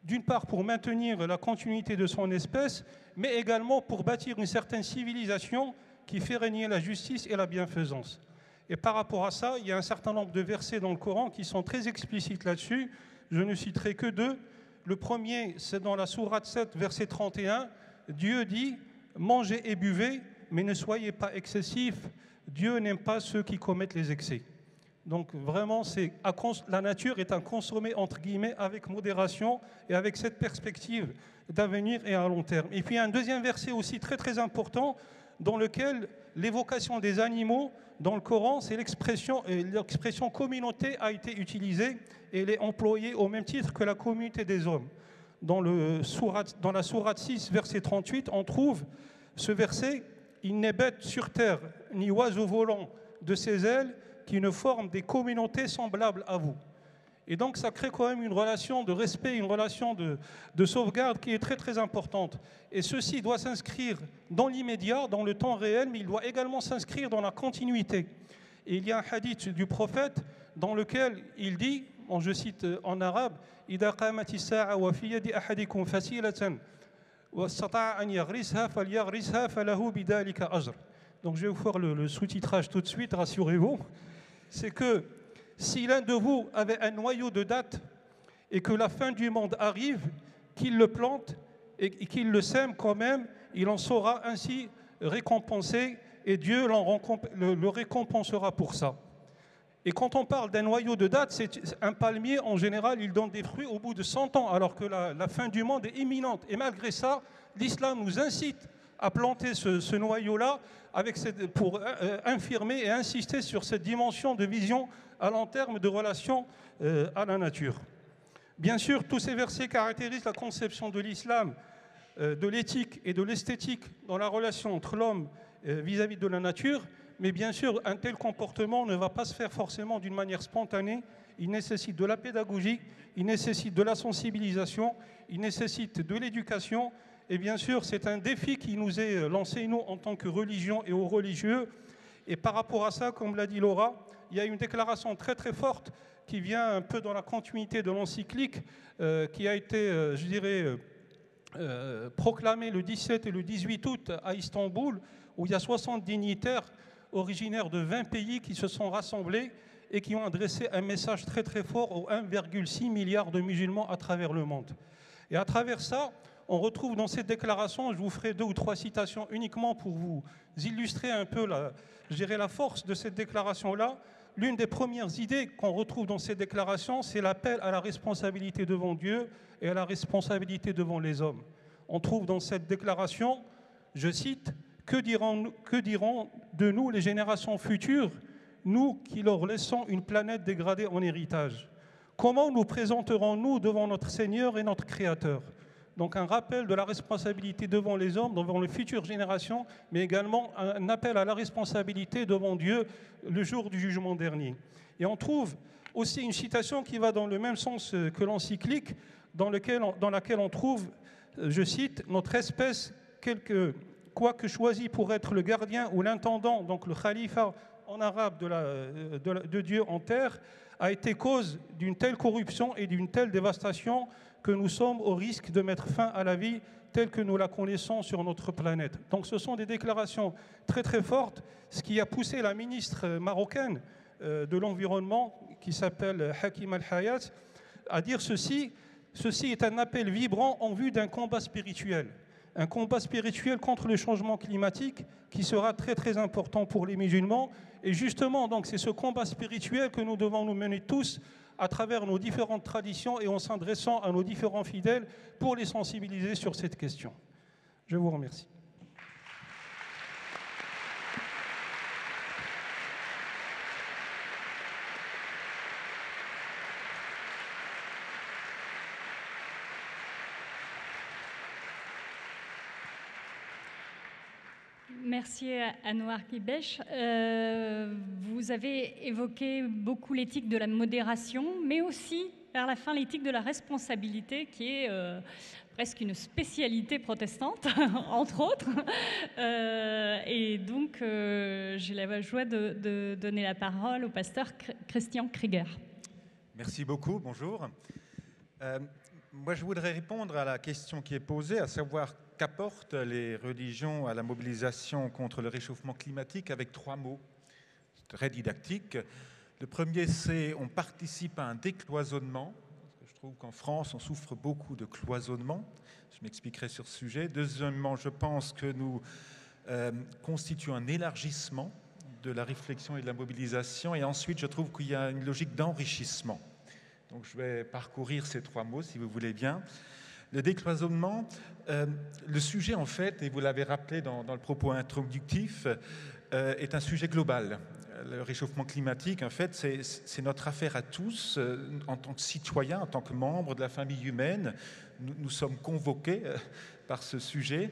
d'une part pour maintenir la continuité de son espèce, mais également pour bâtir une certaine civilisation qui fait régner la justice et la bienfaisance. Et par rapport à ça, il y a un certain nombre de versets dans le Coran qui sont très explicites là-dessus. Je ne citerai que deux. Le premier, c'est dans la sourate 7, verset 31. Dieu dit « Mangez et buvez, mais ne soyez pas excessifs. Dieu n'aime pas ceux qui commettent les excès. » Donc vraiment, la nature est à consommer entre guillemets avec modération et avec cette perspective d'avenir et à long terme. Et puis un deuxième verset aussi très très important dans lequel l'évocation des animaux dans le Coran, c'est l'expression communauté a été utilisée et elle est employée au même titre que la communauté des hommes. Dans la sourate 6, verset 38, on trouve ce verset « Il n'est bête sur terre, ni oiseau volant de ses ailes, qui ne forment des communautés semblables à vous. » Et donc ça crée quand même une relation de respect, une relation de sauvegarde qui est très très importante. Et ceci doit s'inscrire dans l'immédiat, dans le temps réel, mais il doit également s'inscrire dans la continuité. Et il y a un hadith du prophète dans lequel il dit, je cite en arabe, « Ida qamati sa'a wa fi yadi ahadikum fasilatan wa istata'a an yaghrisha falyaghrisha falahu bidhalika ajr » Donc je vais vous faire le sous-titrage tout de suite, rassurez-vous. C'est que si l'un de vous avait un noyau de dattes et que la fin du monde arrive, qu'il le plante et qu'il le sème quand même, il en sera ainsi récompensé et Dieu le récompensera pour ça. Et quand on parle d'un noyau de dattes, c'est un palmier, en général, il donne des fruits au bout de 100 ans, alors que la fin du monde est imminente. Et malgré ça, l'islam nous incite à planter ce noyau-là pour infirmer et insister sur cette dimension de vision à long terme de relation à la nature. Bien sûr, tous ces versets caractérisent la conception de l'islam, de l'éthique et de l'esthétique dans la relation entre l'homme vis-à-vis de la nature, mais bien sûr, un tel comportement ne va pas se faire forcément d'une manière spontanée. Il nécessite de la pédagogie, il nécessite de la sensibilisation, il nécessite de l'éducation. Et bien sûr, c'est un défi qui nous est lancé, nous, en tant que religion et aux religieux. Et par rapport à ça, comme l'a dit Laura, il y a une déclaration très très forte qui vient un peu dans la continuité de l'encyclique qui a été, je dirais, proclamée le 17 et le 18 août à Istanbul, où il y a 60 dignitaires originaires de 20 pays qui se sont rassemblés et qui ont adressé un message très très fort aux 1,6 milliard de musulmans à travers le monde. Et à travers ça, on retrouve dans cette déclaration, je vous ferai 2 ou 3 citations uniquement pour vous illustrer un peu la force de cette déclaration-là. L'une des premières idées qu'on retrouve dans cette déclaration, c'est l'appel à la responsabilité devant Dieu et à la responsabilité devant les hommes. On trouve dans cette déclaration, je cite, « Que diront de nous les générations futures, nous qui leur laissons une planète dégradée en héritage? Comment nous présenterons-nous devant notre Seigneur et notre Créateur ?» Donc un rappel de la responsabilité devant les hommes, devant les futures générations, mais également un appel à la responsabilité devant Dieu le jour du jugement dernier. Et on trouve aussi une citation qui va dans le même sens que l'encyclique, dans laquelle on trouve, je cite, « Notre espèce, quoique choisi pour être le gardien ou l'intendant, donc le khalifa en arabe de Dieu en terre, a été cause d'une telle corruption et d'une telle dévastation que nous sommes au risque de mettre fin à la vie telle que nous la connaissons sur notre planète. » Donc ce sont des déclarations très très fortes, ce qui a poussé la ministre marocaine de l'Environnement, qui s'appelle Hakim Al-Hayat, à dire ceci: ceci est un appel vibrant en vue d'un combat spirituel. Un combat spirituel contre le changement climatique qui sera très très important pour les musulmans. Et justement, donc, c'est ce combat spirituel que nous devons nous mener tous à travers nos différentes traditions et en s'adressant à nos différents fidèles pour les sensibiliser sur cette question. Je vous remercie. Merci Anouar Kibesh. Vous avez évoqué beaucoup l'éthique de la modération, mais aussi, vers la fin, l'éthique de la responsabilité, qui est presque une spécialité protestante, entre autres. Et donc, j'ai la joie de donner la parole au pasteur Christian Krieger. Merci beaucoup, bonjour. Moi, je voudrais répondre à la question qui est posée, à savoir qu'apportent les religions à la mobilisation contre le réchauffement climatique, avec 3 mots très didactiques. Le premier, c'est on participe à un décloisonnement. Je trouve qu'en France, on souffre beaucoup de cloisonnement. Je m'expliquerai sur ce sujet. Deuxièmement, je pense que nous constituons un élargissement de la réflexion et de la mobilisation. Et ensuite, je trouve qu'il y a une logique d'enrichissement. Donc, je vais parcourir ces 3 mots, si vous voulez bien. Le décloisonnement, le sujet, en fait, et vous l'avez rappelé dans le propos introductif, est un sujet global. Le réchauffement climatique, en fait, c'est notre affaire à tous, en tant que citoyens, en tant que membres de la famille humaine. Nous sommes convoqués par ce sujet.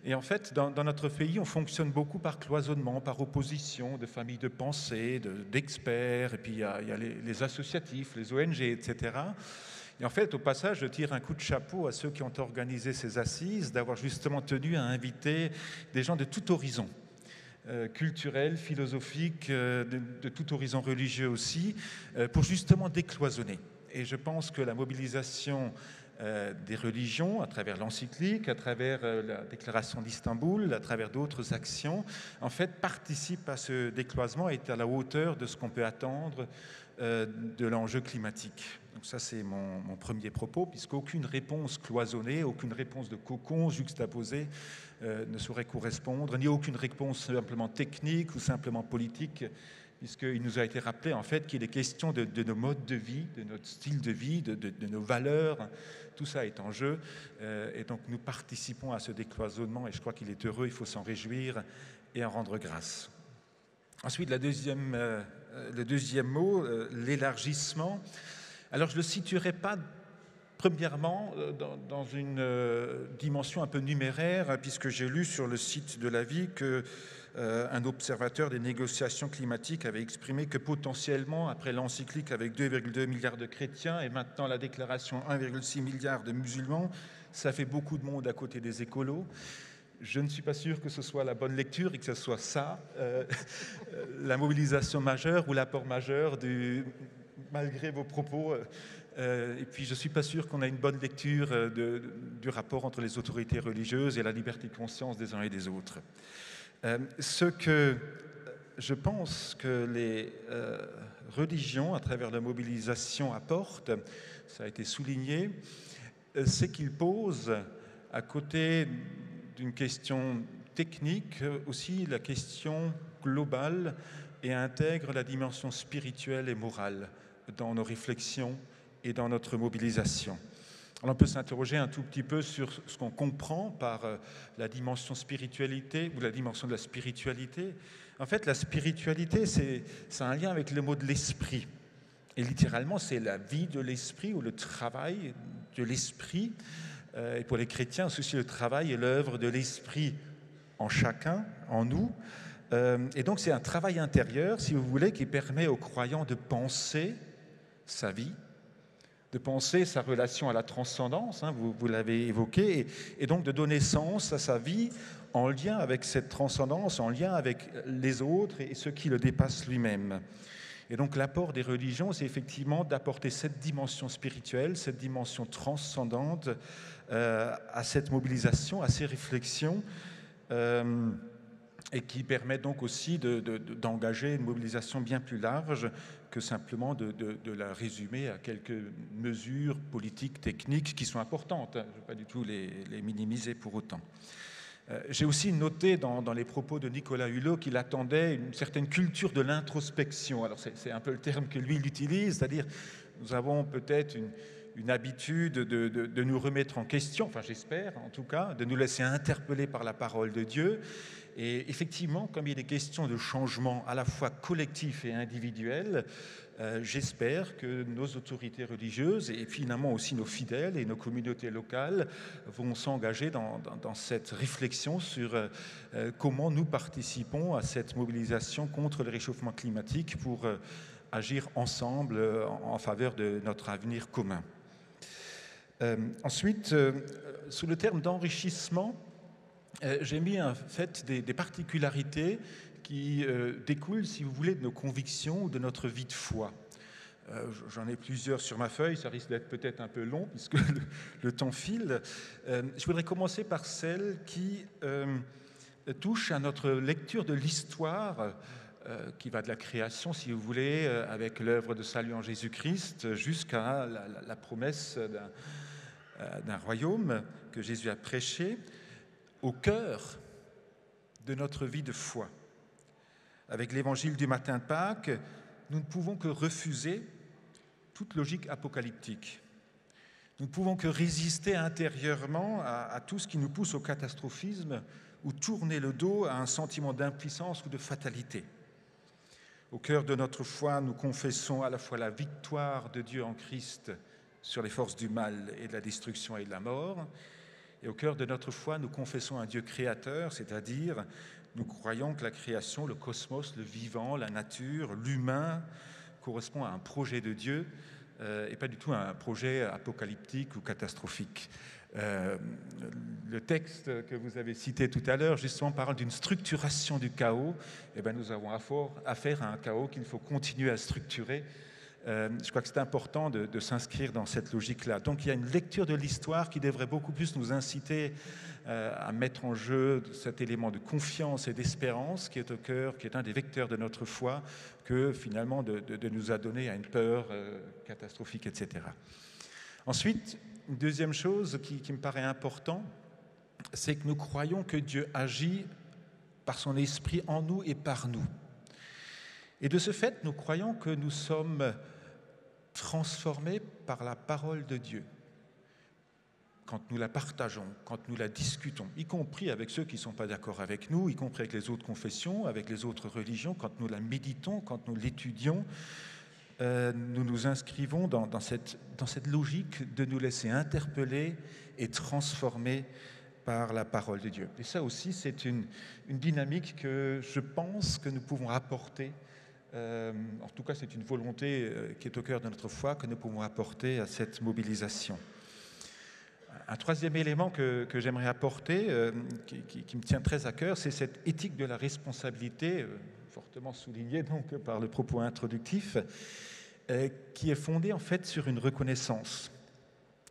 Et en fait, dans notre pays, on fonctionne beaucoup par cloisonnement, par opposition de familles de pensée, d'experts, et puis il y a les associatifs, les ONG, etc. Et en fait, au passage, je tire un coup de chapeau à ceux qui ont organisé ces assises, d'avoir justement tenu à inviter des gens de tout horizon, culturel, philosophique, de tout horizon religieux aussi, pour justement décloisonner. Et je pense que la mobilisation des religions, à travers l'encyclique, à travers la déclaration d'Istanbul, à travers d'autres actions, en fait, participe à ce décloisonnement et est à la hauteur de ce qu'on peut attendre de l'enjeu climatique. Donc ça, c'est mon premier propos, puisqu'aucune réponse cloisonnée, aucune réponse de cocon juxtaposée ne saurait correspondre, ni aucune réponse simplement technique ou simplement politique, puisqu'il nous a été rappelé en fait qu'il est question de nos modes de vie, de notre style de vie, de nos valeurs. Tout ça est en jeu, et donc nous participons à ce décloisonnement, et je crois qu'il est heureux, il faut s'en réjouir et en rendre grâce. Ensuite, le deuxième mot, l'élargissement. Alors, je ne le situerai pas Premièrement, dans une dimension un peu numéraire, puisque j'ai lu sur le site de la Vie qu'un observateur des négociations climatiques avait exprimé que potentiellement, après l'encyclique avec 2,2 milliards de chrétiens et maintenant la déclaration 1,6 milliard de musulmans, ça fait beaucoup de monde à côté des écolos. Je ne suis pas sûr que ce soit la bonne lecture et que ce soit ça, la mobilisation majeure ou l'apport majeur malgré vos propos. Et puis je ne suis pas sûr qu'on a une bonne lecture du rapport entre les autorités religieuses et la liberté de conscience des uns et des autres. Ce que je pense que les religions, à travers la mobilisation, apportent, ça a été souligné, c'est qu'ils posent, à côté d'une question technique, aussi la question globale et intègrent la dimension spirituelle et morale dans nos réflexions et dans notre mobilisation. Alors on peut s'interroger un tout petit peu sur ce qu'on comprend par la dimension spiritualité ou la dimension de la spiritualité. En fait, la spiritualité, c'est un lien avec le mot de l'esprit. Et littéralement, c'est la vie de l'esprit ou le travail de l'esprit. Et pour les chrétiens, c'est aussi le travail et l'œuvre de l'esprit en chacun, en nous. Et donc, c'est un travail intérieur, si vous voulez, qui permet aux croyants de penser sa vie, de penser sa relation à la transcendance, hein, vous l'avez évoqué, et donc de donner sens à sa vie en lien avec cette transcendance, en lien avec les autres et ceux qui le dépassent lui-même. Et donc l'apport des religions, c'est effectivement d'apporter cette dimension spirituelle, cette dimension transcendante à cette mobilisation, à ces réflexions, et qui permet donc aussi d'engager une mobilisation bien plus large que simplement de la résumer à quelques mesures politiques, techniques qui sont importantes. Je ne veux pas du tout les minimiser pour autant. J'ai aussi noté dans les propos de Nicolas Hulot qu'il attendait une certaine culture de l'introspection. Alors c'est un peu le terme que lui il utilise, c'est-à-dire nous avons peut-être une habitude de nous remettre en question, enfin j'espère en tout cas, de nous laisser interpeller par la parole de Dieu. Et effectivement, comme il est question de changement à la fois collectif et individuel, j'espère que nos autorités religieuses et finalement aussi nos fidèles et nos communautés locales vont s'engager dans cette réflexion sur comment nous participons à cette mobilisation contre le réchauffement climatique pour agir ensemble en faveur de notre avenir commun. Ensuite, sous le terme d'enrichissement, j'ai mis en fait des particularités qui découlent, si vous voulez, de nos convictions ou de notre vie de foi. J'en ai plusieurs sur ma feuille, ça risque d'être peut-être un peu long puisque le temps file. Je voudrais commencer par celle qui touche à notre lecture de l'histoire qui va de la création, si vous voulez, avec l'œuvre de salut en Jésus-Christ, jusqu'à la promesse d'un royaume que Jésus a prêché, au cœur de notre vie de foi. Avec l'évangile du matin de Pâques, nous ne pouvons que refuser toute logique apocalyptique. Nous ne pouvons que résister intérieurement à tout ce qui nous pousse au catastrophisme ou tourner le dos à un sentiment d'impuissance ou de fatalité. Au cœur de notre foi, nous confessons à la fois la victoire de Dieu en Christ sur les forces du mal et de la destruction et de la mort. Et au cœur de notre foi, nous confessons un Dieu créateur, c'est-à-dire nous croyons que la création, le cosmos, le vivant, la nature, l'humain correspond à un projet de Dieu et pas du tout à un projet apocalyptique ou catastrophique. Le texte que vous avez cité tout à l'heure, justement, parle d'une structuration du chaos. Eh bien, nous avons affaire à un chaos qu'il faut continuer à structurer. Je crois que c'est important de s'inscrire dans cette logique-là. Donc il y a une lecture de l'histoire qui devrait beaucoup plus nous inciter à mettre en jeu cet élément de confiance et d'espérance qui est au cœur, qui est un des vecteurs de notre foi, que finalement de nous adonner à une peur catastrophique, etc. Ensuite, une deuxième chose qui me paraît important, c'est que nous croyons que Dieu agit par son esprit en nous et par nous. Et de ce fait, nous croyons que nous sommes transformés par la parole de Dieu. Quand nous la partageons, quand nous la discutons, y compris avec ceux qui ne sont pas d'accord avec nous, y compris avec les autres confessions, avec les autres religions, quand nous la méditons, quand nous l'étudions, nous nous inscrivons dans cette logique de nous laisser interpeller et transformer par la parole de Dieu. Et ça aussi, c'est une dynamique que je pense que nous pouvons apporter. En tout cas, c'est une volonté qui est au cœur de notre foi que nous pouvons apporter à cette mobilisation. Un troisième élément que j'aimerais apporter, qui me tient très à cœur, c'est cette éthique de la responsabilité, fortement soulignée donc par le propos introductif, qui est fondée en fait sur une reconnaissance.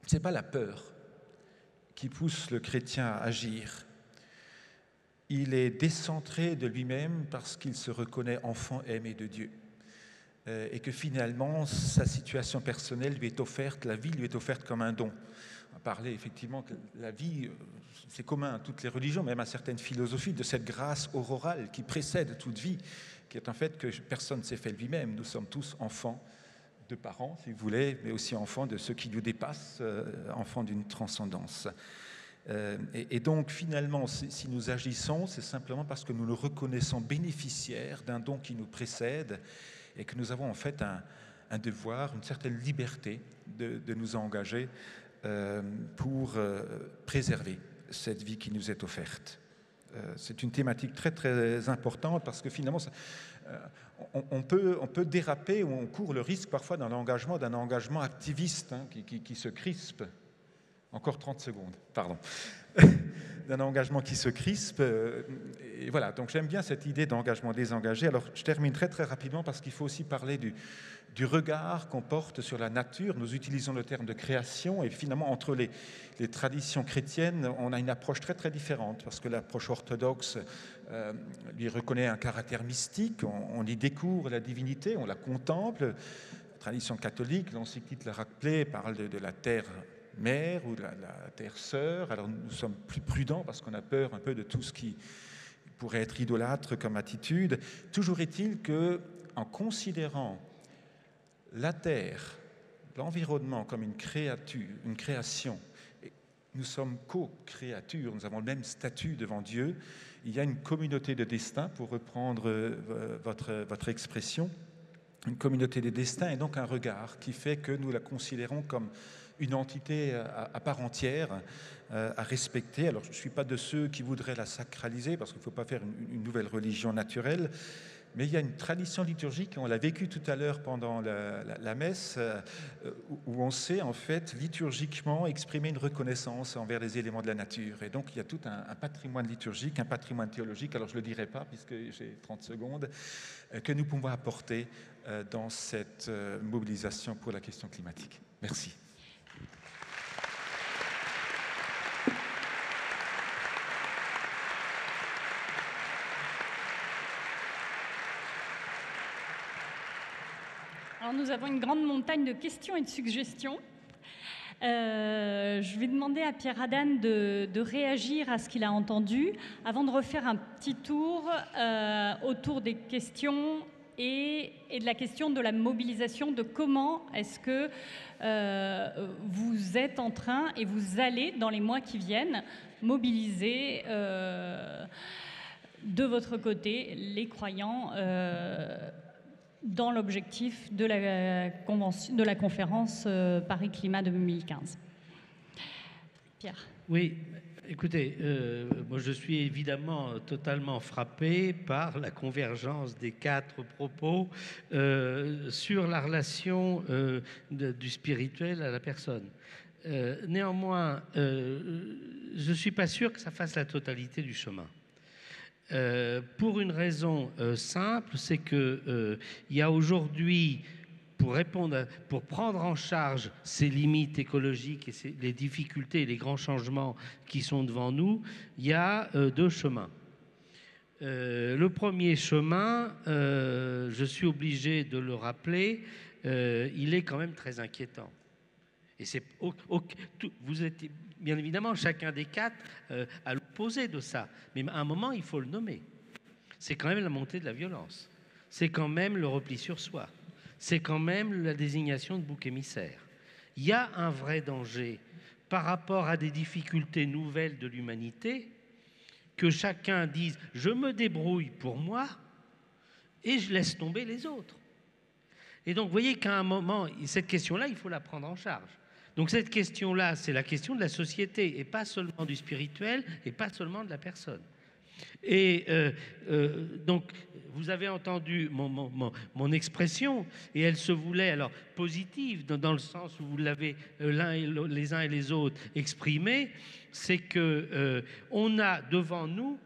Ce n'est pas la peur qui pousse le chrétien à agir. Il est décentré de lui-même parce qu'il se reconnaît enfant aimé de Dieu. Et que finalement, sa situation personnelle lui est offerte, la vie lui est offerte comme un don. On va parler effectivement que la vie, c'est commun à toutes les religions, même à certaines philosophies, de cette grâce aurorale qui précède toute vie, qui est en fait que personne ne s'est fait lui-même. Nous sommes tous enfants de parents, si vous voulez, mais aussi enfants de ceux qui nous dépassent, enfants d'une transcendance. Et donc, finalement, si nous agissons, c'est simplement parce que nous nous reconnaissons bénéficiaires d'un don qui nous précède et que nous avons en fait un devoir, une certaine liberté de nous engager pour préserver cette vie qui nous est offerte. C'est une thématique très, très importante parce que finalement, on peut déraper ou on court le risque parfois d'un engagement activiste qui se crispe. Encore 30 secondes, pardon. D'un engagement qui se crispe. Et voilà, donc j'aime bien cette idée d'engagement désengagé. Alors je termine très très rapidement parce qu'il faut aussi parler du regard qu'on porte sur la nature. Nous utilisons le terme de création et finalement entre les traditions chrétiennes, on a une approche très très différente parce que l'approche orthodoxe lui reconnaît un caractère mystique, on y découvre la divinité, on la contemple. La tradition catholique, l'encyclique l'a rappelé, parle de la terre mère ou la terre sœur. Alors nous sommes plus prudents parce qu'on a peur un peu de tout ce qui pourrait être idolâtre comme attitude. Toujours est-il que, en considérant la terre, l'environnement comme une création, nous sommes co-créatures, nous avons le même statut devant Dieu. Il y a une communauté de destin, pour reprendre votre expression, une communauté de destin et donc un regard qui fait que nous la considérons comme une entité à part entière à respecter. Alors je ne suis pas de ceux qui voudraient la sacraliser parce qu'il ne faut pas faire une nouvelle religion naturelle, mais il y a une tradition liturgique, on l'a vécu tout à l'heure pendant la messe, où on sait en fait liturgiquement exprimer une reconnaissance envers les éléments de la nature. Et donc il y a tout un patrimoine liturgique, un patrimoine théologique, alors je ne le dirai pas puisque j'ai 30 secondes, que nous pouvons apporter dans cette mobilisation pour la question climatique. Merci. Alors nous avons une grande montagne de questions et de suggestions. Je vais demander à Pierre Adan de réagir à ce qu'il a entendu avant de refaire un petit tour autour des questions et de la question de la mobilisation, de comment est-ce que vous êtes en train et vous allez, dans les mois qui viennent, mobiliser de votre côté les croyants dans l'objectif de la conférence Paris Climat 2015. Pierre. Oui, écoutez, moi je suis évidemment totalement frappé par la convergence des 4 propos sur la relation du spirituel à la personne. Néanmoins, je ne suis pas sûr que ça fasse la totalité du chemin. Pour une raison simple, c'est que il y a aujourd'hui, pour prendre en charge ces limites écologiques et les difficultés et les grands changements qui sont devant nous, il y a 2 chemins. Le premier chemin, je suis obligé de le rappeler, il est quand même très inquiétant. Et vous êtes bien évidemment chacun des 4 à l'opposé de ça. Mais à un moment, il faut le nommer. C'est quand même la montée de la violence. C'est quand même le repli sur soi. C'est quand même la désignation de bouc émissaire. Il y a un vrai danger par rapport à des difficultés nouvelles de l'humanité, que chacun dise « je me débrouille pour moi et je laisse tomber les autres ». Et donc, vous voyez qu'à un moment, cette question-là, il faut la prendre en charge. Donc, cette question-là, c'est la question de la société, et pas seulement du spirituel, et pas seulement de la personne. Et donc, vous avez entendu mon expression, et elle se voulait alors positive, dans le sens où vous l'avez les uns et les autres exprimé, c'est qu'on a devant nous,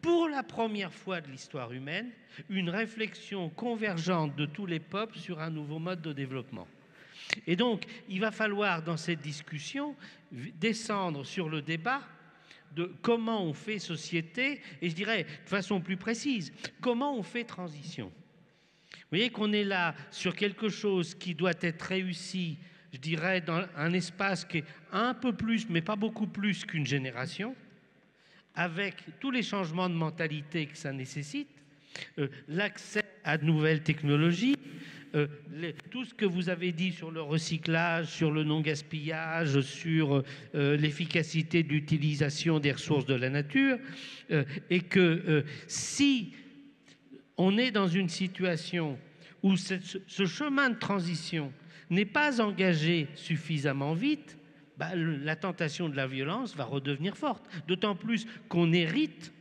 pour la première fois de l'histoire humaine, une réflexion convergente de tous les peuples sur un nouveau mode de développement. Et donc, il va falloir, dans cette discussion, descendre sur le débat de comment on fait société, et je dirais de façon plus précise, comment on fait transition. Vous voyez qu'on est là sur quelque chose qui doit être réussi, je dirais, dans un espace qui est un peu plus, mais pas beaucoup plus qu'une génération, avec tous les changements de mentalité que ça nécessite, l'accès à de nouvelles technologies, tout ce que vous avez dit sur le recyclage, sur le non-gaspillage, sur l'efficacité de l'utilisation des ressources de la nature, et que si on est dans une situation où ce chemin de transition n'est pas engagé suffisamment vite, la tentation de la violence va redevenir forte. D'autant plus qu'on hérite,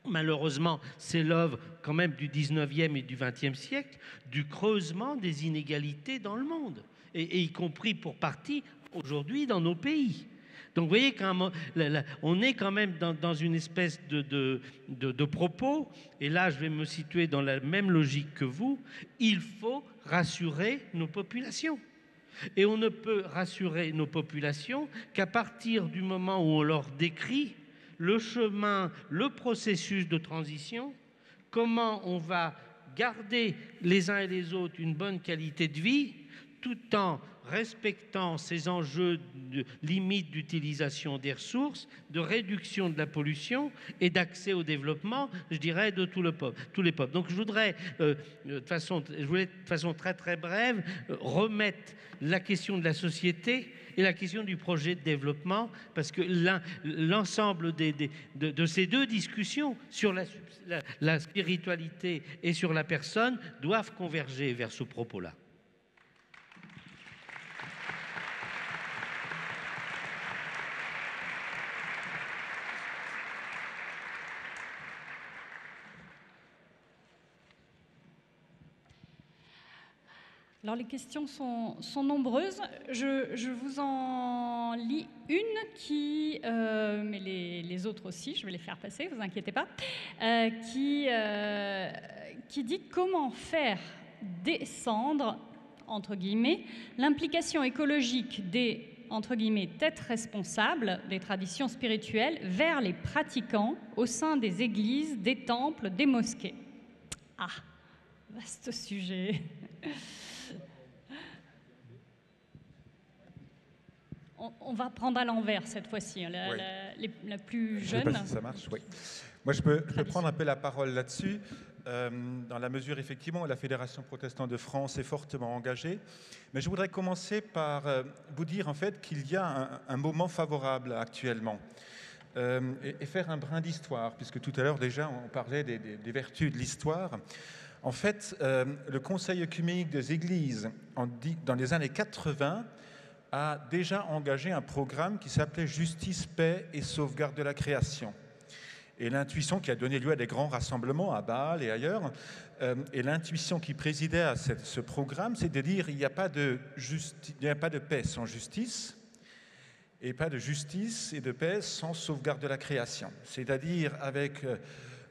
malheureusement, c'est l'œuvre quand même du 19e et du 20e siècle, du creusement des inégalités dans le monde, et y compris pour partie aujourd'hui dans nos pays. Donc vous voyez qu'on est quand même dans une espèce de propos, et là je vais me situer dans la même logique que vous, il faut rassurer nos populations. Et on ne peut rassurer nos populations qu'à partir du moment où on leur décrit le chemin, le processus de transition, comment on va garder les uns et les autres une bonne qualité de vie, tout en respectant ces enjeux de limite d'utilisation des ressources, de réduction de la pollution et d'accès au développement, je dirais, de tous les peuples. Donc je voulais de façon très très brève remettre la question de la société et la question du projet de développement, parce que l'ensemble de ces deux discussions sur la spiritualité et sur la personne doivent converger vers ce propos-là. Alors les questions sont nombreuses. Je vous en lis une qui, mais les autres aussi, je vais les faire passer, vous inquiétez pas, qui dit comment faire descendre, entre guillemets, l'implication écologique des, entre guillemets, têtes responsables des traditions spirituelles vers les pratiquants au sein des églises, des temples, des mosquées. Ah, vaste sujet. On va prendre à l'envers cette fois-ci, la plus jeune. Je ne sais pas si ça marche, oui. Moi, je peux prendre un peu la parole là-dessus, dans la mesure, effectivement, où la Fédération protestante de France est fortement engagée. Mais je voudrais commencer par vous dire, en fait, qu'il y a un moment favorable actuellement. Et faire un brin d'histoire, puisque tout à l'heure, déjà, on parlait des vertus de l'histoire. En fait, le Conseil œcuménique des Églises, dans les années 80, a déjà engagé un programme qui s'appelait Justice, paix et sauvegarde de la création. Et l'intuition qui a donné lieu à des grands rassemblements à Bâle et ailleurs, et l'intuition qui présidait à ce programme, c'est de dire qu'il n'y a pas de paix sans justice, et pas de justice et de paix sans sauvegarde de la création. C'est-à-dire avec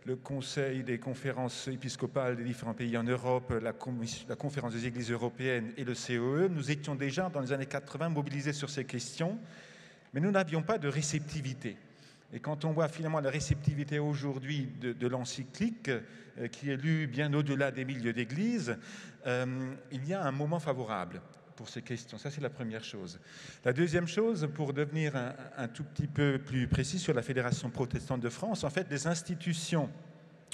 le Conseil des conférences épiscopales des différents pays en Europe, la Conférence des Églises européennes et le COE, nous étions déjà dans les années 80 mobilisés sur ces questions, mais nous n'avions pas de réceptivité. Et quand on voit finalement la réceptivité aujourd'hui de l'encyclique, qui est lue bien au-delà des milieux d'église, il y a un moment favorable pour ces questions. Ça, c'est la première chose. La deuxième chose, pour devenir un tout petit peu plus précis sur la Fédération protestante de France, en fait, les institutions,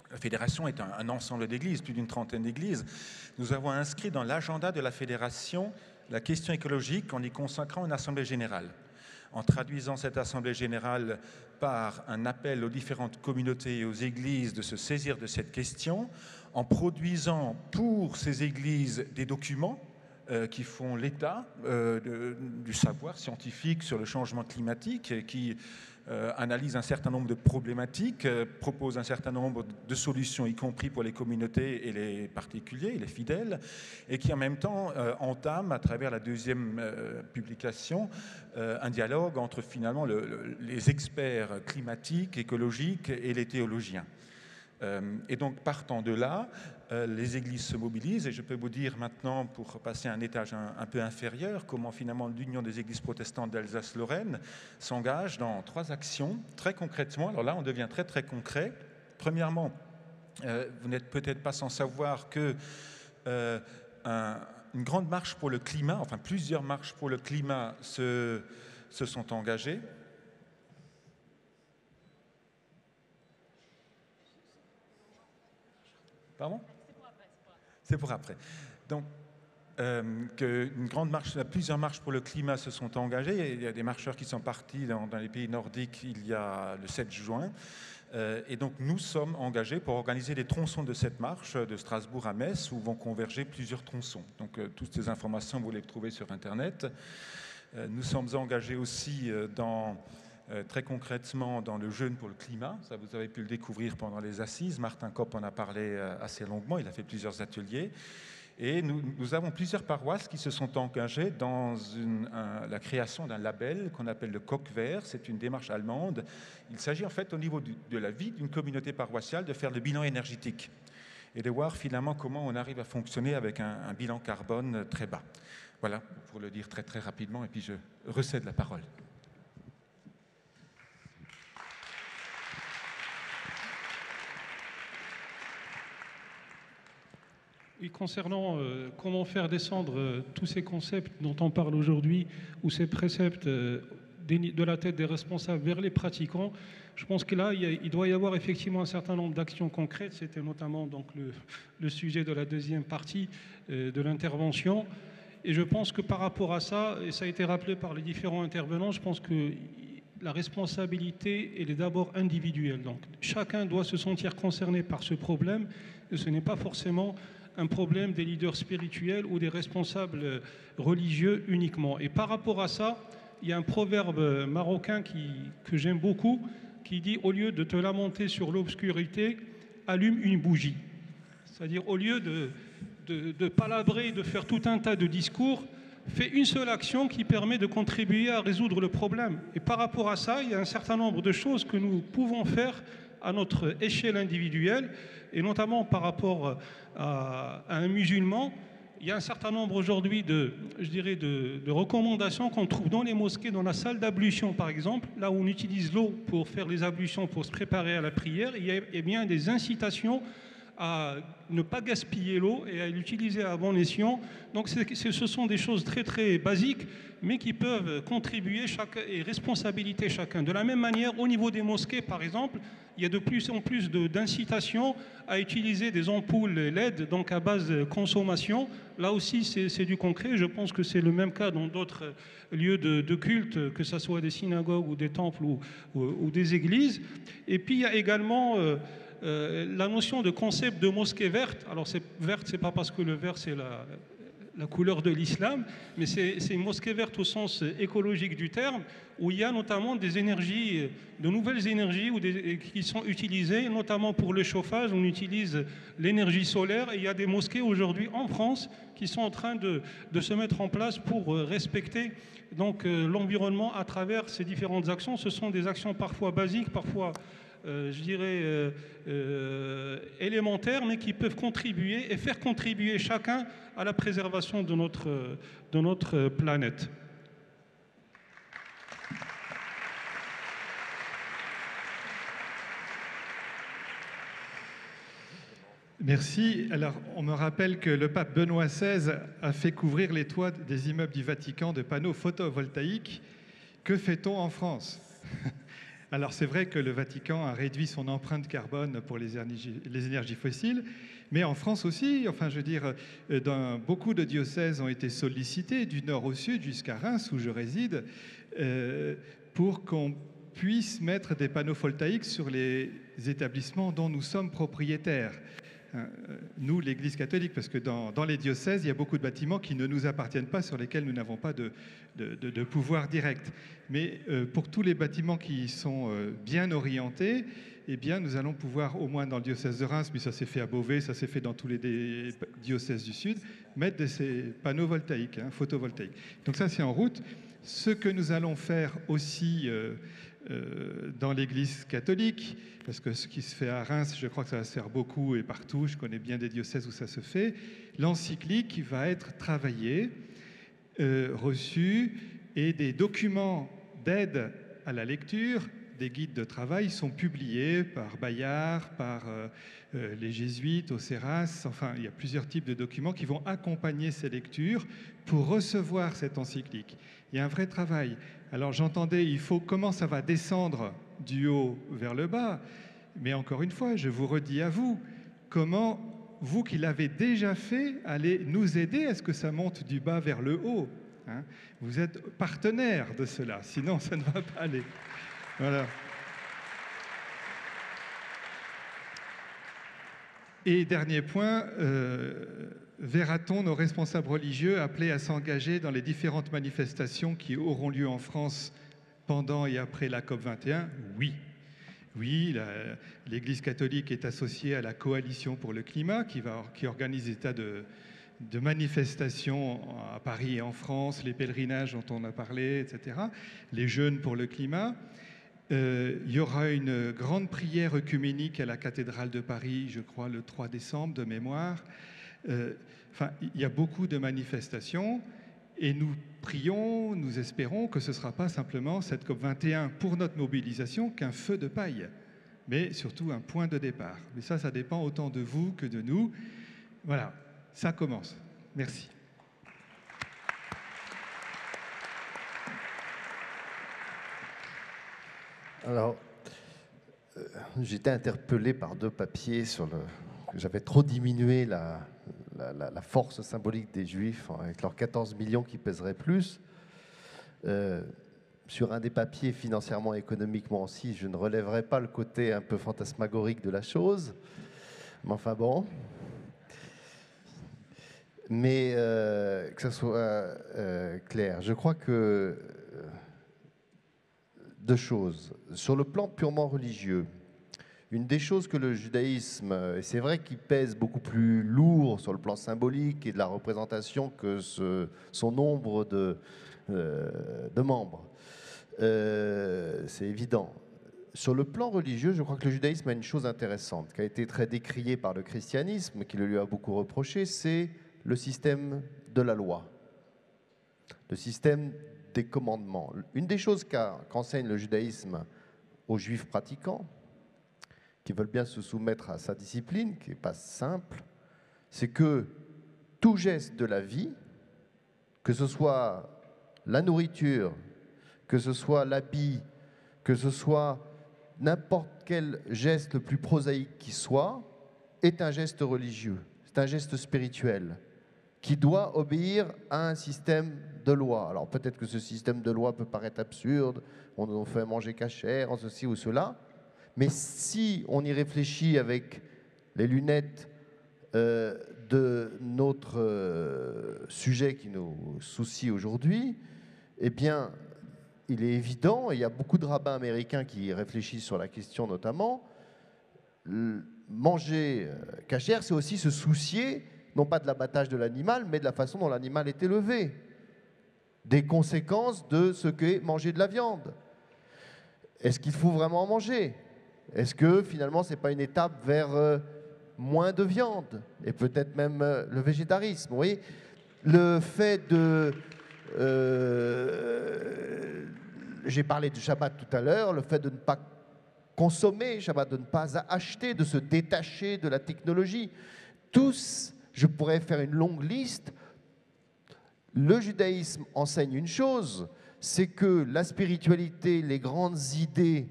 la Fédération est un ensemble d'églises, plus d'une trentaine d'églises, nous avons inscrit dans l'agenda de la Fédération la question écologique en y consacrant une assemblée générale. en traduisant cette Assemblée générale par un appel aux différentes communautés et aux églises de se saisir de cette question, en produisant pour ces églises des documents qui font l'état du savoir scientifique sur le changement climatique et qui analysent un certain nombre de problématiques, proposent un certain nombre de solutions, y compris pour les communautés et les particuliers, les fidèles, et qui en même temps entament, à travers la deuxième publication, un dialogue entre finalement les experts climatiques, écologiques et les théologiens. Et donc, partant de là, les églises se mobilisent, et je peux vous dire maintenant, pour passer à un étage un peu inférieur, comment finalement l'Union des églises protestantes d'Alsace-Lorraine s'engage dans 3 actions, très concrètement. Alors là, on devient très très concret. Premièrement, vous n'êtes peut-être pas sans savoir que une grande marche pour le climat, enfin plusieurs marches pour le climat se sont engagées. Pardon ? C'est pour après. Donc, plusieurs marches pour le climat se sont engagées. Il y a des marcheurs qui sont partis dans les pays nordiques il y a le 7 juin. Et donc, nous sommes engagés pour organiser les tronçons de cette marche de Strasbourg à Metz, où vont converger plusieurs tronçons. Donc, toutes ces informations, vous les trouvez sur Internet. Nous sommes engagés aussi très concrètement dans le jeûne pour le climat. Ça, vous avez pu le découvrir pendant les assises. Martin Kopp en a parlé assez longuement. Il a fait plusieurs ateliers. Et nous avons plusieurs paroisses qui se sont engagées dans la création d'un label qu'on appelle le Coq Vert. C'est une démarche allemande. Il s'agit en fait, au niveau de la vie d'une communauté paroissiale, de faire le bilan énergétique et de voir finalement comment on arrive à fonctionner avec un bilan carbone très bas. Voilà, pour le dire très très rapidement, et puis je recède la parole. Oui, concernant comment faire descendre tous ces concepts dont on parle aujourd'hui, ou ces préceptes de la tête des responsables vers les pratiquants, je pense que là, il doit y avoir effectivement un certain nombre d'actions concrètes. C'était notamment donc, le sujet de la deuxième partie de l'intervention. Et je pense que par rapport à ça, et ça a été rappelé par les différents intervenants, je pense que la responsabilité, elle est d'abord individuelle. Donc, chacun doit se sentir concerné par ce problème, et ce n'est pas forcément un problème des leaders spirituels ou des responsables religieux uniquement. Et par rapport à ça, il y a un proverbe marocain que j'aime beaucoup, qui dit « Au lieu de te lamenter sur l'obscurité, allume une bougie ». C'est-à-dire, au lieu de palabrer, de faire tout un tas de discours, fais une seule action qui permet de contribuer à résoudre le problème. Et par rapport à ça, il y a un certain nombre de choses que nous pouvons faire à notre échelle individuelle, et notamment par rapport à un musulman. Il y a un certain nombre aujourd'hui de recommandations qu'on trouve dans les mosquées, dans la salle d'ablution par exemple, là où on utilise l'eau pour faire les ablutions, pour se préparer à la prière. Il y a bien des incitations à ne pas gaspiller l'eau et à l'utiliser à bon escient. Donc ce sont des choses très très basiques, mais qui peuvent contribuer et responsabiliser chacun. De la même manière, au niveau des mosquées par exemple, il y a de plus en plus d'incitations à utiliser des ampoules LED, donc à base de consommation. Là aussi, c'est du concret. Je pense que c'est le même cas dans d'autres lieux de culte, que ce soit des synagogues ou des temples ou des églises. Et puis, il y a également la notion de concept de mosquée verte. Alors, verte, c'est pas parce que le vert, c'est la couleur de l'islam, mais c'est une mosquée verte au sens écologique du terme, où il y a notamment des énergies, de nouvelles énergies qui sont utilisées, notamment pour le chauffage. On utilise l'énergie solaire, et il y a des mosquées aujourd'hui en France qui sont en train de se mettre en place pour respecter donc l'environnement à travers ces différentes actions. Ce sont des actions parfois basiques, parfois élémentaires, mais qui peuvent contribuer et faire contribuer chacun à la préservation de notre planète. Merci. Alors, on me rappelle que le pape Benoît XVI a fait couvrir les toits des immeubles du Vatican de panneaux photovoltaïques. Que fait-on en France ? Alors c'est vrai que le Vatican a réduit son empreinte carbone pour les énergies fossiles, mais en France aussi, enfin je veux dire, beaucoup de diocèses ont été sollicités du nord au sud jusqu'à Reims où je réside pour qu'on puisse mettre des panneaux photovoltaïques sur les établissements dont nous sommes propriétaires. Nous, l'Église catholique, parce que dans les diocèses, il y a beaucoup de bâtiments qui ne nous appartiennent pas, sur lesquels nous n'avons pas de pouvoir direct. Mais pour tous les bâtiments qui sont bien orientés, eh bien, nous allons pouvoir, au moins dans le diocèse de Reims, mais ça s'est fait à Beauvais, ça s'est fait dans tous les diocèses du Sud, mettre ces panneaux voltaïques, photovoltaïques. Donc ça, c'est en route. Ce que nous allons faire aussi dans l'Église catholique, parce que ce qui se fait à Reims, je crois que ça va se faire beaucoup et partout, je connais bien des diocèses où ça se fait, l'encyclique va être travaillée, reçue, et des documents d'aide à la lecture, des guides de travail sont publiés par Bayard, par les jésuites, au Serras, enfin il y a plusieurs types de documents qui vont accompagner ces lectures pour recevoir cette encyclique. Il y a un vrai travail. Alors j'entendais, comment ça va descendre du haut vers le bas, mais encore une fois, je vous redis à vous, comment vous qui l'avez déjà fait, allez nous aider à ce que ça monte du bas vers le haut. Vous êtes partenaire de cela, sinon ça ne va pas aller. Voilà. Et dernier point, verra-t-on nos responsables religieux appelés à s'engager dans les différentes manifestations qui auront lieu en France pendant et après la COP21? Oui. Oui, l'Église catholique est associée à la Coalition pour le climat qui organise des tas de manifestations à Paris et en France, les pèlerinages dont on a parlé, etc., les jeûnes pour le climat. Il y aura une grande prière œcuménique à la cathédrale de Paris, je crois, le 3 décembre de mémoire. Enfin, il y a beaucoup de manifestations et nous prions, nous espérons que ce ne sera pas simplement cette COP21 pour notre mobilisation qu'un feu de paille, mais surtout un point de départ. Mais ça dépend autant de vous que de nous. Voilà, ça commence. Merci. Alors, j'étais interpellé par deux papiers j'avais trop diminué la force symbolique des Juifs avec leurs 14 millions qui pèseraient plus. Sur un des papiers, financièrement et économiquement aussi, je ne relèverai pas le côté un peu fantasmagorique de la chose. Mais enfin bon. Mais que ça soit clair, je crois que deux choses. Sur le plan purement religieux, une des choses que le judaïsme, et c'est vrai qu'il pèse beaucoup plus lourd sur le plan symbolique et de la représentation que son nombre de membres, c'est évident. Sur le plan religieux, je crois que le judaïsme a une chose intéressante, qui a été très décriée par le christianisme, qui le lui a beaucoup reproché, c'est le système de la loi, le système des commandements. Une des choses qu'enseigne le judaïsme aux juifs pratiquants, qui veulent bien se soumettre à sa discipline, qui n'est pas simple, c'est que tout geste de la vie, que ce soit la nourriture, que ce soit l'habit, que ce soit n'importe quel geste le plus prosaïque qui soit, est un geste religieux, c'est un geste spirituel, qui doit obéir à un système de loi. Alors peut-être que ce système de loi peut paraître absurde, on nous fait manger cachère, en ceci ou cela, mais si on y réfléchit avec les lunettes de notre sujet qui nous soucie aujourd'hui, eh bien, il est évident, et il y a beaucoup de rabbins américains qui réfléchissent sur la question notamment, manger cachère, c'est aussi se soucier non pas de l'abattage de l'animal, mais de la façon dont l'animal est élevé, des conséquences de ce qu'est manger de la viande. Est-ce qu'il faut vraiment en manger? Est-ce que finalement ce n'est pas une étape vers moins de viande et peut-être même le végétarisme? Vous voyez, le fait de... j'ai parlé du Shabbat tout à l'heure, le fait de ne pas consommer Shabbat, de ne pas acheter, de se détacher de la technologie. Tous, je pourrais faire une longue liste. Le judaïsme enseigne une chose, c'est que la spiritualité, les grandes idées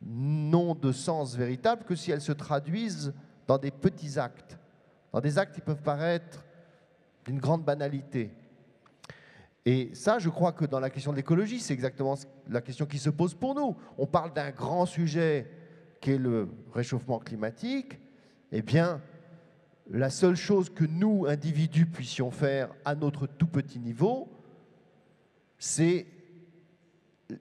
n'ont de sens véritable que si elles se traduisent dans des petits actes, dans des actes qui peuvent paraître d'une grande banalité. Et ça, je crois que dans la question de l'écologie, c'est exactement la question qui se pose pour nous. On parle d'un grand sujet qui est le réchauffement climatique. Eh bien, la seule chose que nous, individus, puissions faire à notre tout petit niveau, c'est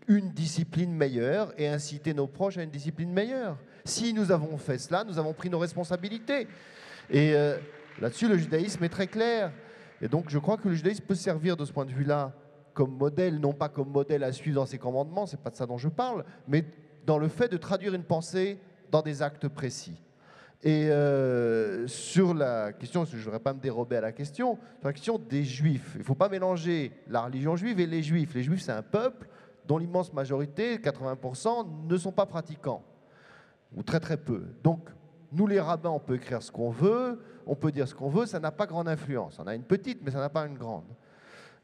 une discipline meilleure et inciter nos proches à une discipline meilleure. Si nous avons fait cela, nous avons pris nos responsabilités. Et là-dessus, le judaïsme est très clair. Et donc, je crois que le judaïsme peut servir de ce point de vue-là comme modèle, non pas comme modèle à suivre dans ses commandements, c'est pas de ça dont je parle, mais dans le fait de traduire une pensée dans des actes précis. Et sur la question, je ne voudrais pas me dérober à la question, sur la question des Juifs, il ne faut pas mélanger la religion juive et les Juifs. Les Juifs, c'est un peuple dont l'immense majorité, 80%, ne sont pas pratiquants, ou très très peu. Donc, nous les rabbins, on peut écrire ce qu'on veut, on peut dire ce qu'on veut, ça n'a pas grande influence. On a une petite, mais ça n'a pas une grande.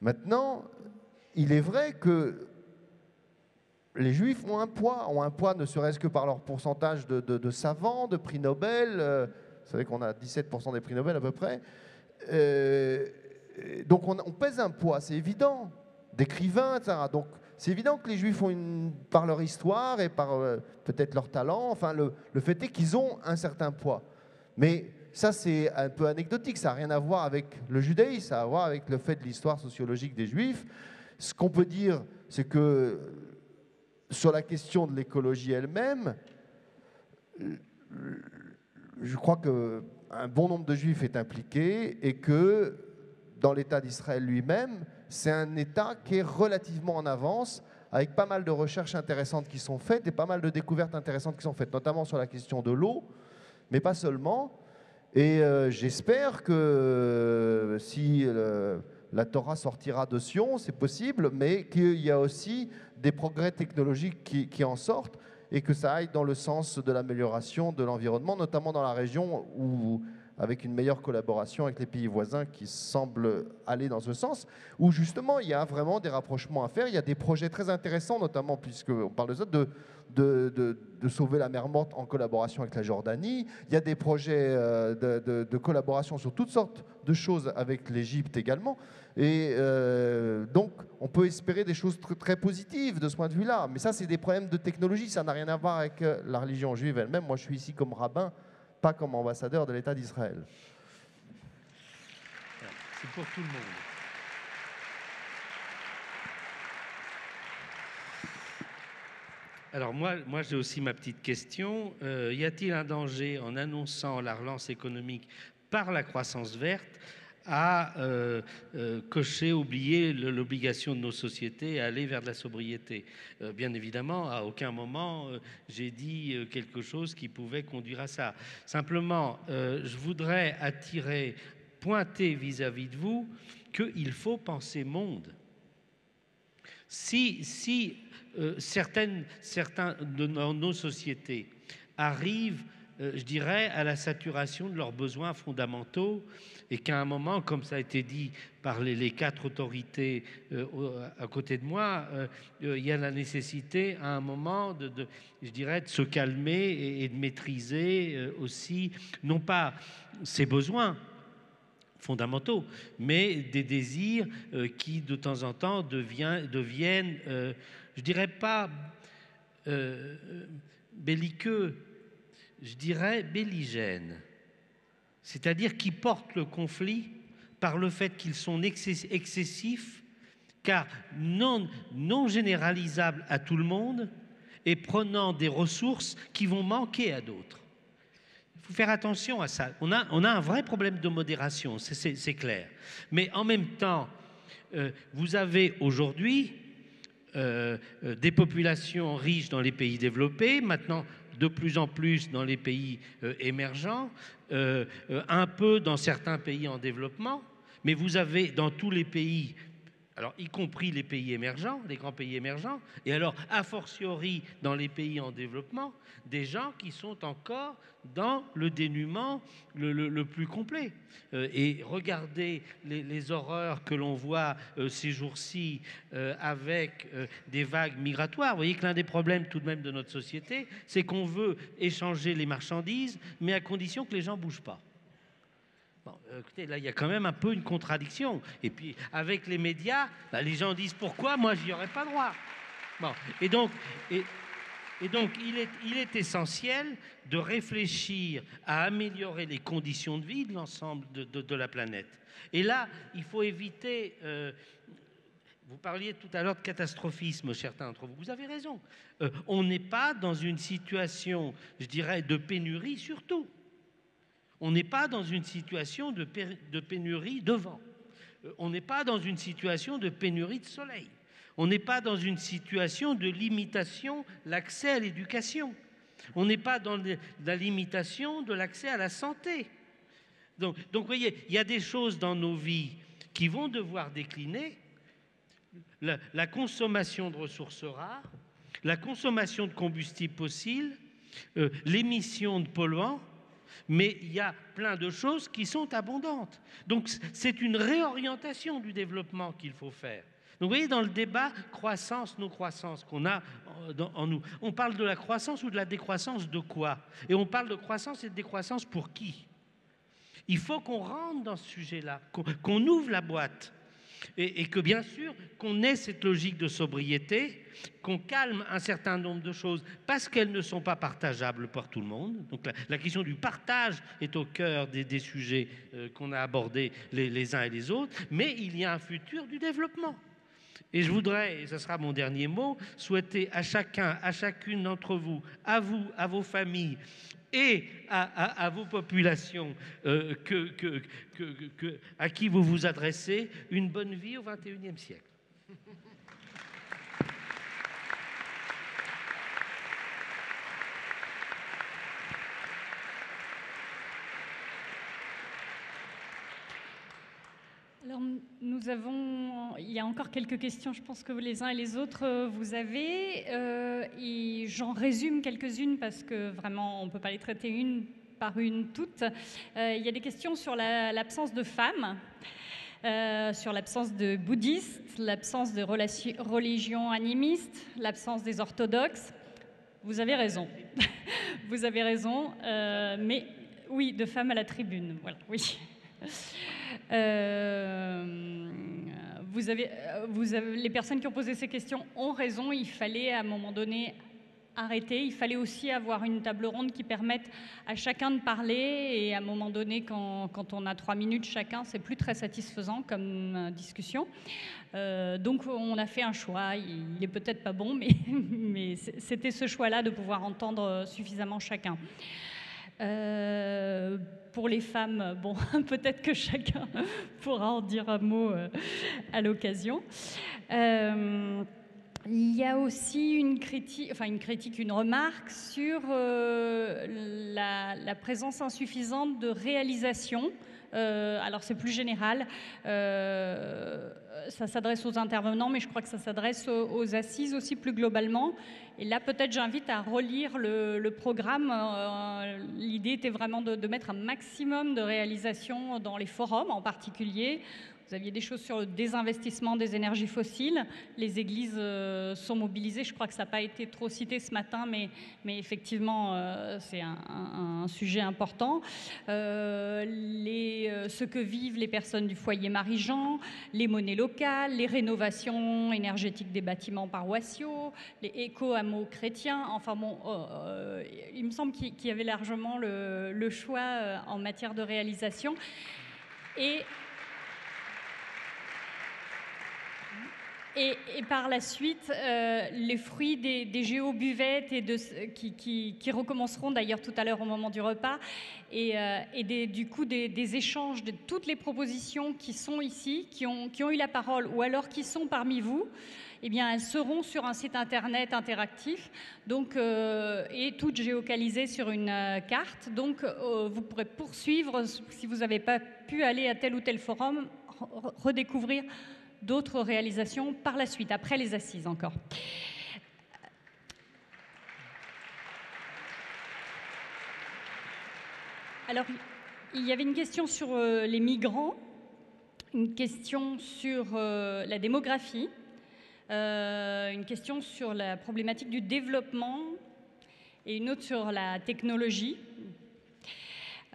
Maintenant, il est vrai que les Juifs ont un poids ne serait-ce que par leur pourcentage de savants, de prix Nobel. Vous savez qu'on a 17% des prix Nobel à peu près. Donc on pèse un poids, c'est évident, d'écrivains, etc. Donc c'est évident que les Juifs ont par leur histoire et par peut-être leur talent, enfin le fait est qu'ils ont un certain poids. Mais ça c'est un peu anecdotique, ça n'a rien à voir avec le judaïsme, ça a à voir avec le fait de l'histoire sociologique des Juifs. Ce qu'on peut dire, c'est que sur la question de l'écologie elle-même, je crois qu'un bon nombre de Juifs est impliqué et que dans l'État d'Israël lui-même, c'est un État qui est relativement en avance, avec pas mal de recherches intéressantes qui sont faites et pas mal de découvertes intéressantes qui sont faites, notamment sur la question de l'eau, mais pas seulement. Et j'espère que si la Torah sortira de Sion, c'est possible, mais qu'il y a aussi des progrès technologiques qui en sortent et que ça aille dans le sens de l'amélioration de l'environnement, notamment dans la région où, avec une meilleure collaboration avec les pays voisins qui semblent aller dans ce sens, où justement il y a vraiment des rapprochements à faire. Il y a des projets très intéressants, notamment puisqu'on parle de ça, de sauver la mer Morte en collaboration avec la Jordanie. Il y a des projets de collaboration sur toutes sortes de choses avec l'Égypte également. Et donc, on peut espérer des choses très positives de ce point de vue-là. Mais ça, c'est des problèmes de technologie. Ça n'a rien à voir avec la religion juive elle-même. Moi, je suis ici comme rabbin, pas comme ambassadeur de l'État d'Israël. C'est pour tout le monde. Alors moi j'ai aussi ma petite question. Y a-t-il un danger en annonçant la relance économique par la croissance verte à cocher, oublier l'obligation de nos sociétés à aller vers de la sobriété? Bien évidemment, à aucun moment j'ai dit quelque chose qui pouvait conduire à ça. Simplement, je voudrais pointer vis-à-vis de vous qu'il faut penser monde. Si certains de nos sociétés arrivent, je dirais, à la saturation de leurs besoins fondamentaux et qu'à un moment, comme ça a été dit par les quatre autorités à côté de moi, il y a la nécessité à un moment je dirais, de se calmer et de maîtriser aussi, non pas ses besoins fondamentaux, mais des désirs qui de temps en temps deviennent je dirais pas belliqueux, je dirais belligènes, c'est-à-dire qui portent le conflit par le fait qu'ils sont excessifs, car non généralisables à tout le monde et prenant des ressources qui vont manquer à d'autres. Il faut faire attention à ça. On a un vrai problème de modération, c'est clair. Mais en même temps, vous avez aujourd'hui des populations riches dans les pays développés, maintenant de plus en plus dans les pays émergents, un peu dans certains pays en développement, mais vous avez dans tous les pays, alors y compris les pays émergents, les grands pays émergents, et alors a fortiori dans les pays en développement, des gens qui sont encore dans le dénuement le plus complet. Et regardez les horreurs que l'on voit ces jours-ci avec des vagues migratoires. Vous voyez que l'un des problèmes tout de même de notre société, c'est qu'on veut échanger les marchandises, mais à condition que les gens ne bougent pas. Bon, écoutez, là, il y a quand même un peu une contradiction. Et puis, avec les médias, là, les gens disent pourquoi moi, j'y aurais pas droit. Bon, et donc, il est essentiel de réfléchir à améliorer les conditions de vie de l'ensemble de la planète. Et là, il faut éviter. Vous parliez tout à l'heure de catastrophisme, certains d'entre vous. Vous avez raison. On n'est pas dans une situation, je dirais, de pénurie surtout. On n'est pas dans une situation de pénurie de vent. On n'est pas dans une situation de pénurie de soleil. On n'est pas dans une situation de limitation de l'accès à l'éducation. On n'est pas dans la limitation de l'accès à la santé. Donc, vous voyez, il y a des choses dans nos vies qui vont devoir décliner. La consommation de ressources rares, la consommation de combustibles fossiles, l'émission de polluants, mais il y a plein de choses qui sont abondantes. Donc c'est une réorientation du développement qu'il faut faire. Donc vous voyez, dans le débat croissance, non-croissance qu'on a en nous, on parle de la croissance ou de la décroissance de quoi? Et on parle de croissance et de décroissance pour qui? Il faut qu'on rentre dans ce sujet-là, qu'on ouvre la boîte. Et que bien sûr, qu'on ait cette logique de sobriété, qu'on calme un certain nombre de choses parce qu'elles ne sont pas partageables par tout le monde. Donc la question du partage est au cœur des sujets qu'on a abordés les uns et les autres, mais il y a un futur du développement. Et je voudrais, et ce sera mon dernier mot, souhaiter à chacun, à chacune d'entre vous, à vos familles, et à vos populations à qui vous vous adressez, une bonne vie au XXIe siècle. Alors, il y a encore quelques questions, je pense que les uns et les autres, vous avez. Et j'en résume quelques-unes parce que vraiment, on ne peut pas les traiter une par une toutes. Il y a des questions sur l'absence de femmes, sur l'absence de bouddhistes, l'absence de religion animiste, l'absence des orthodoxes. Vous avez raison. Vous avez raison. Mais oui, de femmes à la tribune. Voilà, oui. Les personnes qui ont posé ces questions ont raison. Il fallait à un moment donné arrêter. Il fallait aussi avoir une table ronde qui permette à chacun de parler. Et à un moment donné, quand on a 3 minutes chacun, c'est plus très satisfaisant comme discussion. Donc on a fait un choix. Il est peut-être pas bon, mais c'était ce choix-là de pouvoir entendre suffisamment chacun. Pour les femmes, bon, peut-être que chacun pourra en dire un mot à l'occasion. Il y a aussi une remarque sur la présence insuffisante de réalisation. Alors c'est plus général, ça s'adresse aux intervenants, mais je crois que ça s'adresse aux assises aussi plus globalement. Et là, peut-être, j'invite à relire le programme. L'idée était vraiment de mettre un maximum de réalisations dans les forums en particulier. Vous aviez des choses sur le désinvestissement des énergies fossiles. Les églises sont mobilisées. Je crois que ça n'a pas été trop cité ce matin, mais effectivement, c'est un sujet important. Ce que vivent les personnes du foyer Marie-Jean, les monnaies locales, les rénovations énergétiques des bâtiments paroissiaux, les éco-hameaux chrétiens. Enfin bon, il me semble qu'il y avait largement le choix en matière de réalisation. Et par la suite, les fruits des géobuvettes qui recommenceront d'ailleurs tout à l'heure au moment du repas, et du coup des échanges de toutes les propositions qui sont ici, qui ont eu la parole ou alors qui sont parmi vous, eh bien elles seront sur un site internet interactif, donc, et toutes géocalisées sur une carte. Donc vous pourrez poursuivre, si vous n'avez pas pu aller à tel ou tel forum, redécouvrir d'autres réalisations par la suite, après les assises encore. Alors, il y avait une question sur les migrants, une question sur la démographie, une question sur la problématique du développement et une autre sur la technologie.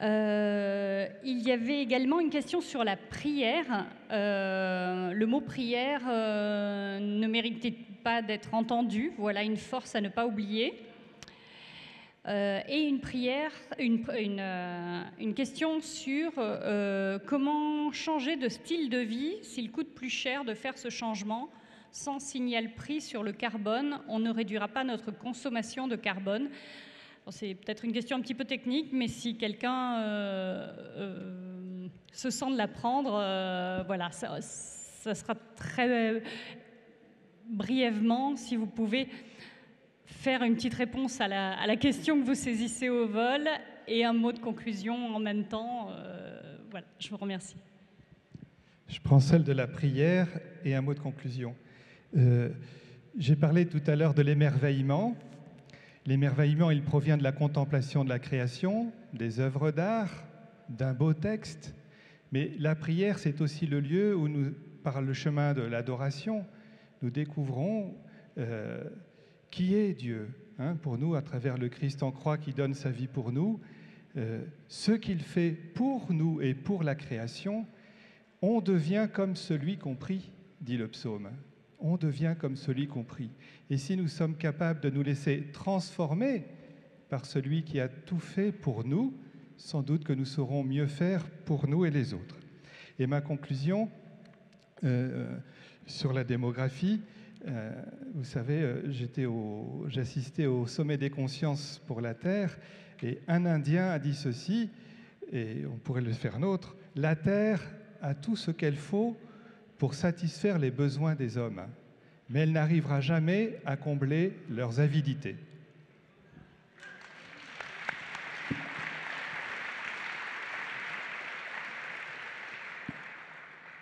Il y avait également une question sur la prière. Le mot prière ne méritait pas d'être entendu. Voilà une force à ne pas oublier. Et une question sur comment changer de style de vie s'il coûte plus cher de faire ce changement. Sans signal prix sur le carbone, on ne réduira pas notre consommation de carbone. C'est peut-être une question un petit peu technique, mais si quelqu'un se sent de la prendre, voilà, ça sera très brièvement, si vous pouvez faire une petite réponse à la question que vous saisissez au vol et un mot de conclusion en même temps. Voilà, je vous remercie. Je prends celle de la prière et un mot de conclusion. J'ai parlé tout à l'heure de l'émerveillement. L'émerveillement, il provient de la contemplation de la création, des œuvres d'art, d'un beau texte. Mais la prière, c'est aussi le lieu où nous, par le chemin de l'adoration, nous découvrons qui est Dieu, hein, pour nous, à travers le Christ en croix qui donne sa vie pour nous. Ce qu'il fait pour nous et pour la création, on devient comme celui qu'on prie, dit le psaume. On devient comme celui qu'on prie. Et si nous sommes capables de nous laisser transformer par celui qui a tout fait pour nous, sans doute que nous saurons mieux faire pour nous et les autres. Et ma conclusion sur la démographie, vous savez, j'assistais au sommet des consciences pour la Terre, et un Indien a dit ceci, et on pourrait le faire nôtre: la Terre a tout ce qu'elle faut pour satisfaire les besoins des hommes, mais elle n'arrivera jamais à combler leurs avidités.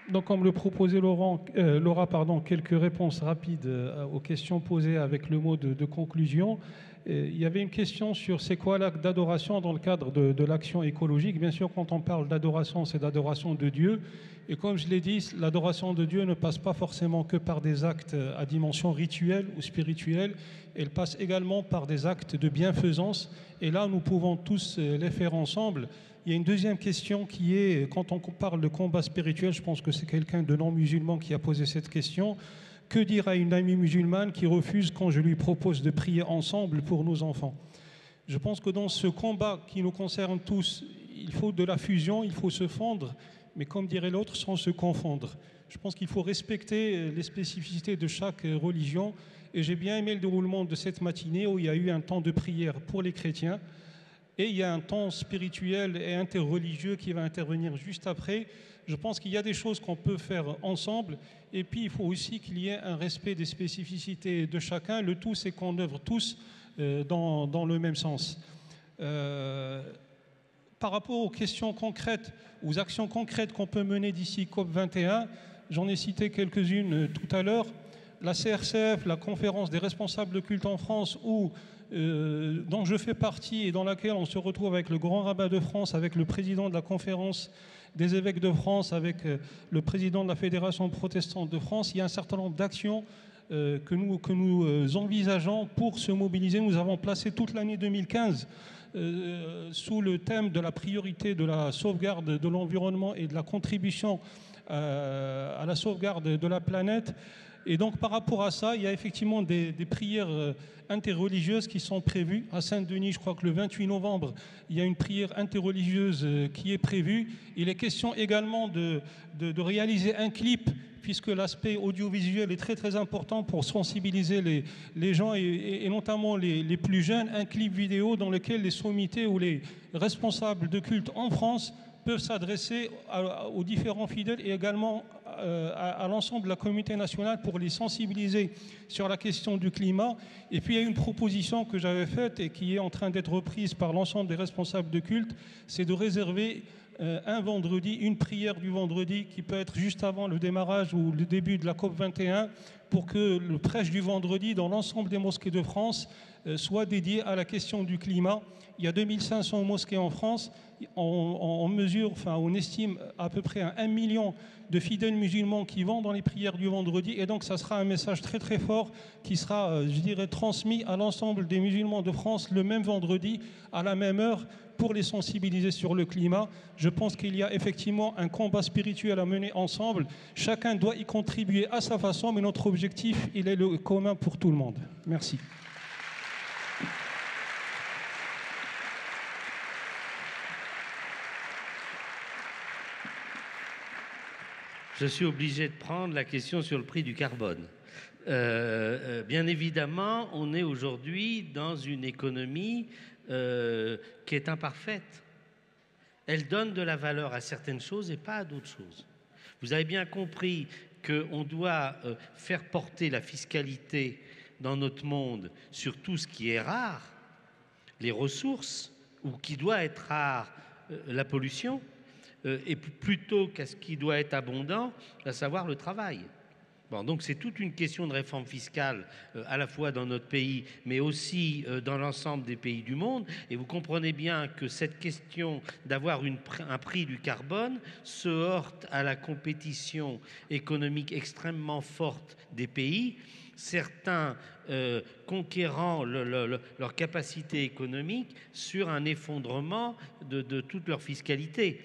Donc, comme le proposait Laura, quelques réponses rapides aux questions posées avec le mot de conclusion. Il y avait une question sur c'est quoi l'acte d'adoration dans le cadre de l'action écologique. Bien sûr, quand on parle d'adoration, c'est d'adoration de Dieu. Et comme je l'ai dit, l'adoration de Dieu ne passe pas forcément que par des actes à dimension rituelle ou spirituelle. Elle passe également par des actes de bienfaisance. Et là, nous pouvons tous les faire ensemble. Il y a une deuxième question qui est, quand on parle de combat spirituel, je pense que c'est quelqu'un de non-musulman qui a posé cette question. Que dire à une amie musulmane qui refuse quand je lui propose de prier ensemble pour nos enfants? Je pense que dans ce combat qui nous concerne tous, il faut de la fusion, il faut se fondre, mais comme dirait l'autre, sans se confondre. Je pense qu'il faut respecter les spécificités de chaque religion. Et j'ai bien aimé le déroulement de cette matinée où il y a eu un temps de prière pour les chrétiens. Et il y a un temps spirituel et interreligieux qui va intervenir juste après. Je pense qu'il y a des choses qu'on peut faire ensemble. Et puis, il faut aussi qu'il y ait un respect des spécificités de chacun. Le tout, c'est qu'on œuvre tous dans le même sens. Par rapport aux questions concrètes, aux actions concrètes qu'on peut mener d'ici COP21, j'en ai cité quelques-unes tout à l'heure. La CRCF, la conférence des responsables de culte en France, dont je fais partie et dans laquelle on se retrouve avec le grand rabbin de France, avec le président de la conférence des évêques de France, avec le président de la Fédération protestante de France, il y a un certain nombre d'actions que nous envisageons pour se mobiliser. Nous avons placé toute l'année 2015 sous le thème de la priorité de la sauvegarde de l'environnement et de la contribution à la sauvegarde de la planète. Et donc, par rapport à ça, il y a effectivement des prières interreligieuses qui sont prévues. À Saint-Denis, je crois que le 28 novembre, il y a une prière interreligieuse qui est prévue. Il est question également de réaliser un clip, puisque l'aspect audiovisuel est très, très important pour sensibiliser les gens, et notamment les plus jeunes. Un clip vidéo dans lequel les sommités ou les responsables de culte en France peuvent s'adresser aux différents fidèles et également à l'ensemble de la communauté nationale pour les sensibiliser sur la question du climat. Et puis il y a une proposition que j'avais faite et qui est en train d'être reprise par l'ensemble des responsables de culte, c'est de réserver un vendredi, une prière du vendredi qui peut être juste avant le démarrage ou le début de la COP 21 pour que le prêche du vendredi dans l'ensemble des mosquées de France soit dédié à la question du climat. Il y a 2500 mosquées en France. On estime à peu près 1 million de fidèles musulmans qui vont dans les prières du vendredi. Et donc, ça sera un message très, très fort qui sera, je dirais, transmis à l'ensemble des musulmans de France le même vendredi, à la même heure, pour les sensibiliser sur le climat. Je pense qu'il y a effectivement un combat spirituel à mener ensemble. Chacun doit y contribuer à sa façon, mais notre objectif, il est le commun pour tout le monde. Merci. Je suis obligé de prendre la question sur le prix du carbone. Bien évidemment, on est aujourd'hui dans une économie qui est imparfaite. Elle donne de la valeur à certaines choses et pas à d'autres choses. Vous avez bien compris qu'on doit faire porter la fiscalité dans notre monde sur tout ce qui est rare, les ressources, ou qui doit être rare, la pollution, et plutôt qu'à ce qui doit être abondant, à savoir le travail. Bon, donc c'est toute une question de réforme fiscale, à la fois dans notre pays, mais aussi dans l'ensemble des pays du monde. Et vous comprenez bien que cette question d'avoir un prix du carbone se heurte à la compétition économique extrêmement forte des pays, certains conquérant leur capacité économique sur un effondrement de toute leur fiscalité.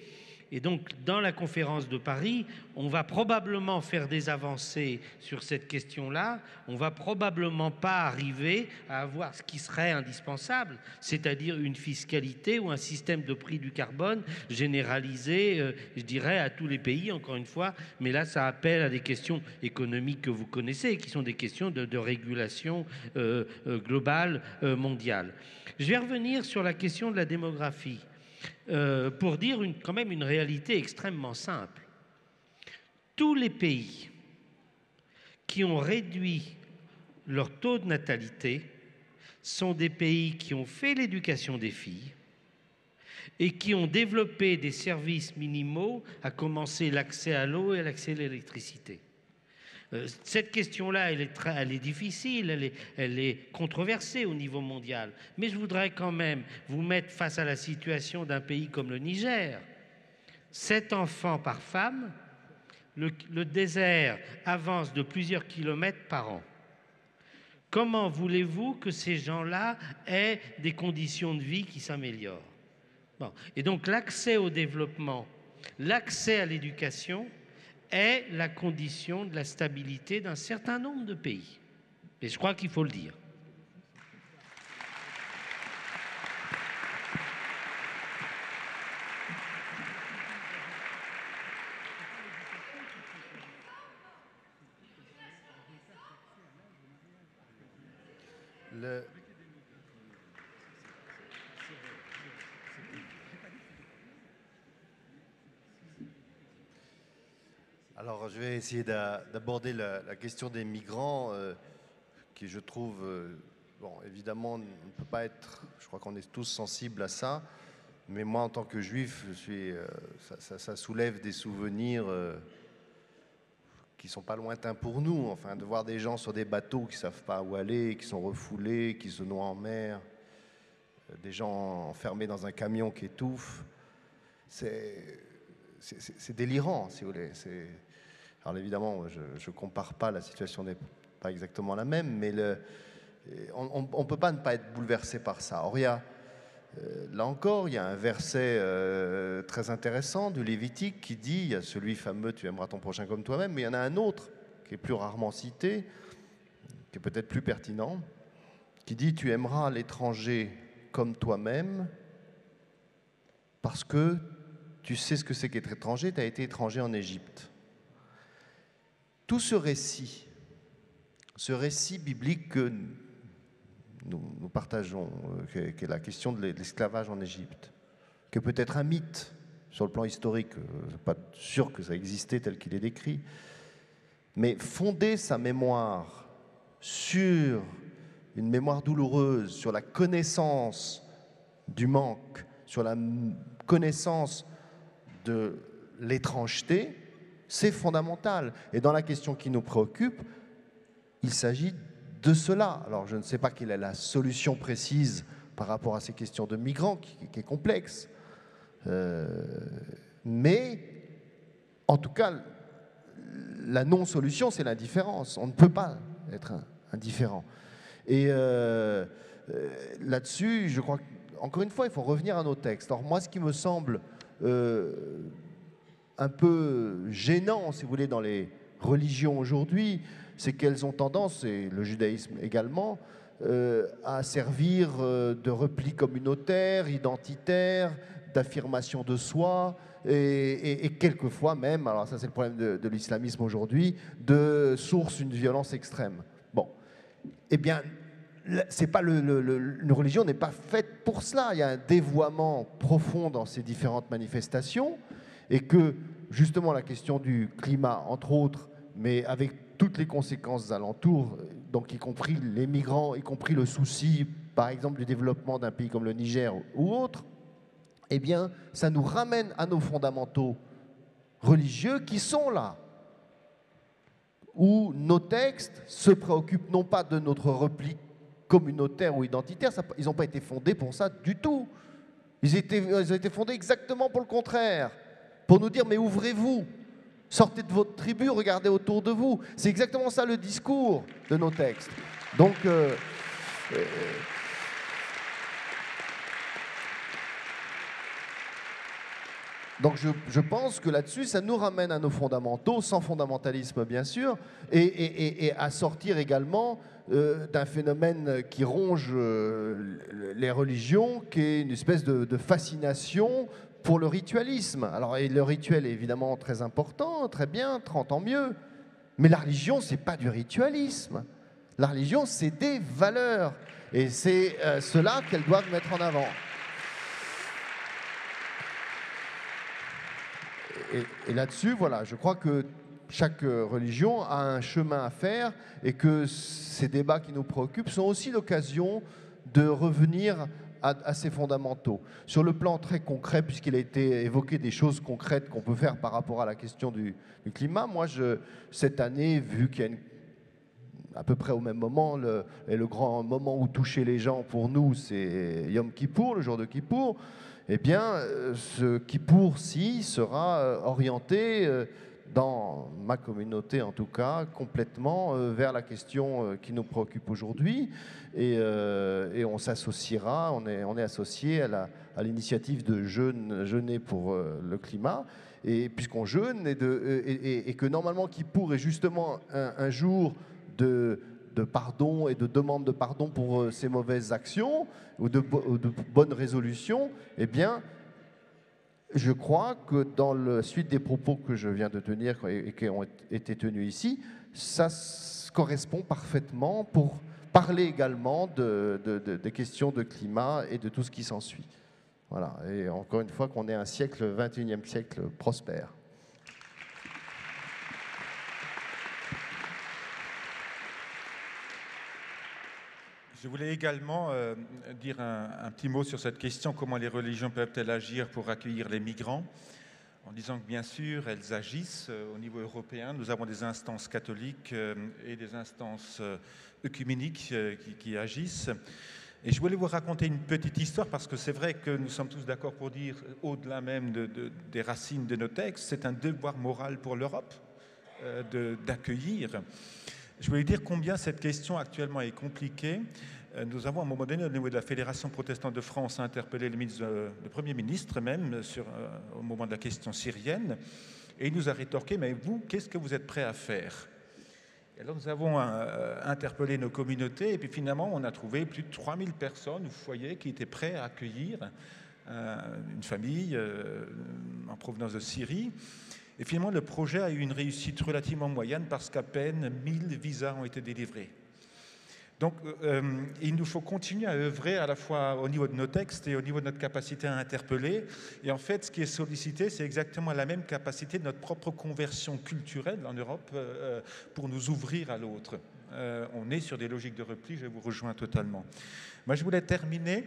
Et donc, dans la conférence de Paris, on va probablement faire des avancées sur cette question-là. On va probablement pas arriver à avoir ce qui serait indispensable, c'est-à-dire une fiscalité ou un système de prix du carbone généralisé, je dirais, à tous les pays, encore une fois. Mais là, ça appelle à des questions économiques que vous connaissez, qui sont des questions de régulation globale, mondiale. Je vais revenir sur la question de la démographie. Pour dire quand même une réalité extrêmement simple. Tous les pays qui ont réduit leur taux de natalité sont des pays qui ont fait l'éducation des filles et qui ont développé des services minimaux, à commencer l'accès à l'eau et l'accès à l'électricité. Cette question-là, elle est difficile, elle est controversée au niveau mondial. Mais je voudrais quand même vous mettre face à la situation d'un pays comme le Niger. 7 enfants par femme, le désert avance de plusieurs kilomètres par an. Comment voulez-vous que ces gens-là aient des conditions de vie qui s'améliorent? Bon. Et donc l'accès au développement, l'accès à l'éducation est la condition de la stabilité d'un certain nombre de pays. Et je crois qu'il faut le dire. Alors, je vais essayer d'aborder la question des migrants, qui, je trouve, bon, évidemment, ne peut pas être, je crois qu'on est tous sensibles à ça, mais moi, en tant que juif, ça soulève des souvenirs qui ne sont pas lointains pour nous, enfin, de voir des gens sur des bateaux qui ne savent pas où aller, qui sont refoulés, qui se noient en mer, des gens enfermés dans un camion qui étouffe. C'est délirant, si vous voulez. Alors évidemment, je ne compare pas, la situation n'est pas exactement la même, mais on ne peut pas ne pas être bouleversé par ça. Or, là encore, il y a un verset très intéressant du Lévitique qui dit, il y a celui fameux « Tu aimeras ton prochain comme toi-même », mais il y en a un autre qui est plus rarement cité, qui est peut-être plus pertinent, qui dit « Tu aimeras l'étranger comme toi-même parce que tu sais ce que c'est qu'être étranger, tu as été étranger en Égypte. » Tout ce récit biblique que nous partageons, qui est la question de l'esclavage en Égypte, qui est peut-être un mythe sur le plan historique, je ne suis pas sûr que ça existait tel qu'il est décrit, mais fonder sa mémoire sur une mémoire douloureuse, sur la connaissance du manque, sur la connaissance de l'étrangeté, c'est fondamental. Et dans la question qui nous préoccupe, il s'agit de cela. Alors je ne sais pas quelle est la solution précise par rapport à ces questions de migrants, qui est complexe. Mais en tout cas, la non-solution, c'est l'indifférence. On ne peut pas être indifférent. Et là-dessus, je crois qu'encore une fois, il faut revenir à nos textes. Alors moi, ce qui me semble un peu gênant, si vous voulez, dans les religions aujourd'hui, c'est qu'elles ont tendance, et le judaïsme également, à servir de repli communautaire, identitaire, d'affirmation de soi, et quelquefois même, alors ça c'est le problème de l'islamisme aujourd'hui, de source d'une violence extrême. Bon, eh bien, c'est pas une religion n'est pas faite pour cela. Il y a un dévoiement profond dans ces différentes manifestations, et que justement la question du climat, entre autres, mais avec toutes les conséquences alentours, donc y compris les migrants, y compris le souci, par exemple, du développement d'un pays comme le Niger ou autre, eh bien, ça nous ramène à nos fondamentaux religieux qui sont là, où nos textes se préoccupent non pas de notre repli communautaire ou identitaire, ils n'ont pas été fondés pour ça du tout. Ils ont été fondés exactement pour le contraire, pour nous dire, mais ouvrez-vous, sortez de votre tribu, regardez autour de vous. C'est exactement ça le discours de nos textes. Donc, je pense que là-dessus, ça nous ramène à nos fondamentaux, sans fondamentalisme bien sûr, et à sortir également d'un phénomène qui ronge les religions, qui est une espèce de fascination pour le ritualisme. Alors, et le rituel est évidemment très important, très bien, tant mieux. Mais la religion, c'est pas du ritualisme. La religion, c'est des valeurs. Et c'est cela qu'elles doivent mettre en avant. Et là-dessus, voilà, je crois que chaque religion a un chemin à faire et que ces débats qui nous préoccupent sont aussi l'occasion de revenir à ces fondamentaux. Sur le plan très concret, puisqu'il a été évoqué des choses concrètes qu'on peut faire par rapport à la question du climat, moi, cette année, vu qu'il y a à peu près au même moment, le grand moment où toucher les gens pour nous, c'est Yom Kippour, le jour de Kippour, eh bien, ce Kippour-ci sera orienté, dans ma communauté en tout cas, complètement vers la question qui nous préoccupe aujourd'hui. Et on s'associera, on est associé à l'initiative de jeûner pour le climat. Et puisqu'on jeûne, et que normalement Kippour est justement un jour de pardon et de demande de pardon pour ces mauvaises actions ou de bonnes résolutions, eh bien, je crois que dans la suite des propos que je viens de tenir et qui ont été tenus ici, ça correspond parfaitement pour parler également des questions de climat et de tout ce qui s'ensuit. Voilà. Et encore une fois, qu'on ait un siècle, le 21e siècle, prospère. Je voulais également dire un petit mot sur cette question, comment les religions peuvent-elles agir pour accueillir les migrants, en disant que bien sûr, elles agissent au niveau européen. Nous avons des instances catholiques et des instances œcuméniques qui agissent. Et je voulais vous raconter une petite histoire, parce que c'est vrai que nous sommes tous d'accord pour dire, au-delà même des racines de nos textes, c'est un devoir moral pour l'Europe d'accueillir. Je voulais dire combien cette question actuellement est compliquée. Nous avons à un moment donné, au niveau de la Fédération protestante de France, interpellé le Premier ministre même au moment de la question syrienne, et il nous a rétorqué, mais vous, qu'est-ce que vous êtes prêts à faire? Et alors nous avons interpellé nos communautés, et puis finalement on a trouvé plus de 3000 personnes ou foyers qui étaient prêts à accueillir une famille en provenance de Syrie. Et finalement, le projet a eu une réussite relativement moyenne parce qu'à peine 1000 visas ont été délivrés. Donc, il nous faut continuer à œuvrer à la fois au niveau de nos textes et au niveau de notre capacité à interpeller. Et en fait, ce qui est sollicité, c'est exactement la même capacité de notre propre conversion culturelle en Europe pour nous ouvrir à l'autre. On est sur des logiques de repli, je vous rejoins totalement. Moi, je voulais terminer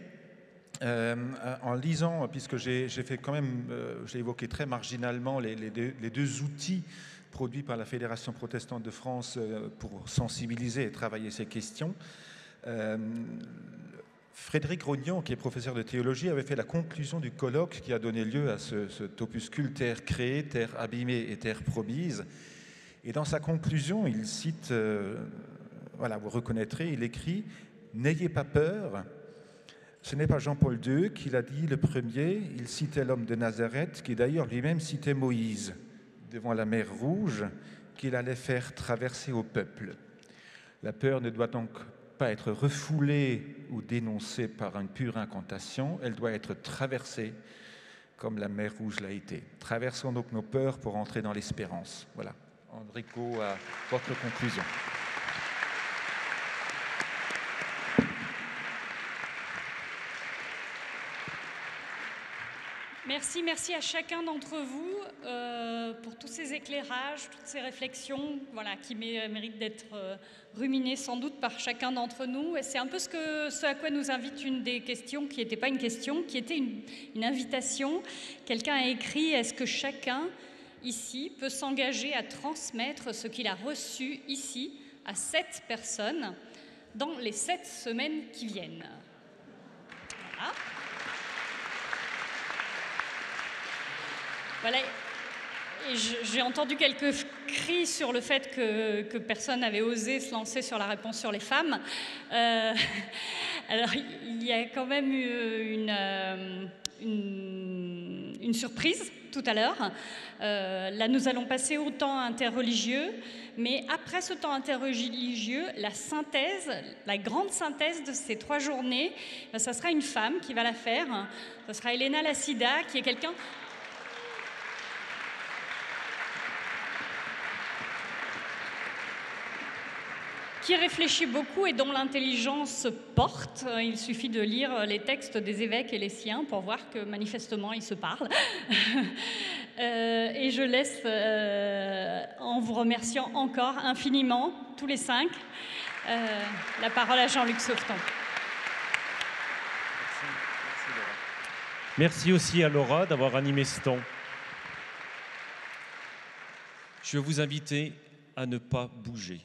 En lisant, puisque j'ai fait quand même, j'ai évoqué très marginalement les deux outils produits par la Fédération protestante de France pour sensibiliser et travailler ces questions. Frédéric Rognon, qui est professeur de théologie, avait fait la conclusion du colloque qui a donné lieu à cet opuscule « Terre créée, terre abîmée et terre promise ». Et dans sa conclusion, il cite, voilà, vous reconnaîtrez, il écrit « N'ayez pas peur ». Ce n'est pas Jean-Paul II qui l'a dit le premier, il citait l'homme de Nazareth, qui d'ailleurs lui-même citait Moïse, devant la mer Rouge, qu'il allait faire traverser au peuple. La peur ne doit donc pas être refoulée ou dénoncée par une pure incantation, elle doit être traversée comme la mer Rouge l'a été. Traversons donc nos peurs pour entrer dans l'espérance. Voilà, Enrico, à votre conclusion. Merci à chacun d'entre vous pour tous ces éclairages, toutes ces réflexions, voilà, qui méritent d'être ruminées sans doute par chacun d'entre nous. Et c'est un peu ce à quoi nous invite une des questions, qui n'était pas une question, qui était une invitation. Quelqu'un a écrit « Est-ce que chacun ici peut s'engager à transmettre ce qu'il a reçu ici à 7 personnes dans les 7 semaines qui viennent ?» Voilà. Voilà, et j'ai entendu quelques cris sur le fait que personne n'avait osé se lancer sur la réponse sur les femmes. Alors, il y a quand même eu une surprise tout à l'heure. Là, nous allons passer au temps interreligieux, mais après ce temps interreligieux, la grande synthèse de ces 3 journées, ça sera une femme qui va la faire. Ce sera Elena Lassida, qui est quelqu'un... qui réfléchit beaucoup et dont l'intelligence porte. Il suffit de lire les textes des évêques et les siens pour voir que manifestement ils se parlent. Et je laisse, en vous remerciant encore infiniment, tous les 5, la parole à Jean-Luc Sauveton. Merci aussi à Laura d'avoir animé ce temps. Je vais vous inviter à ne pas bouger.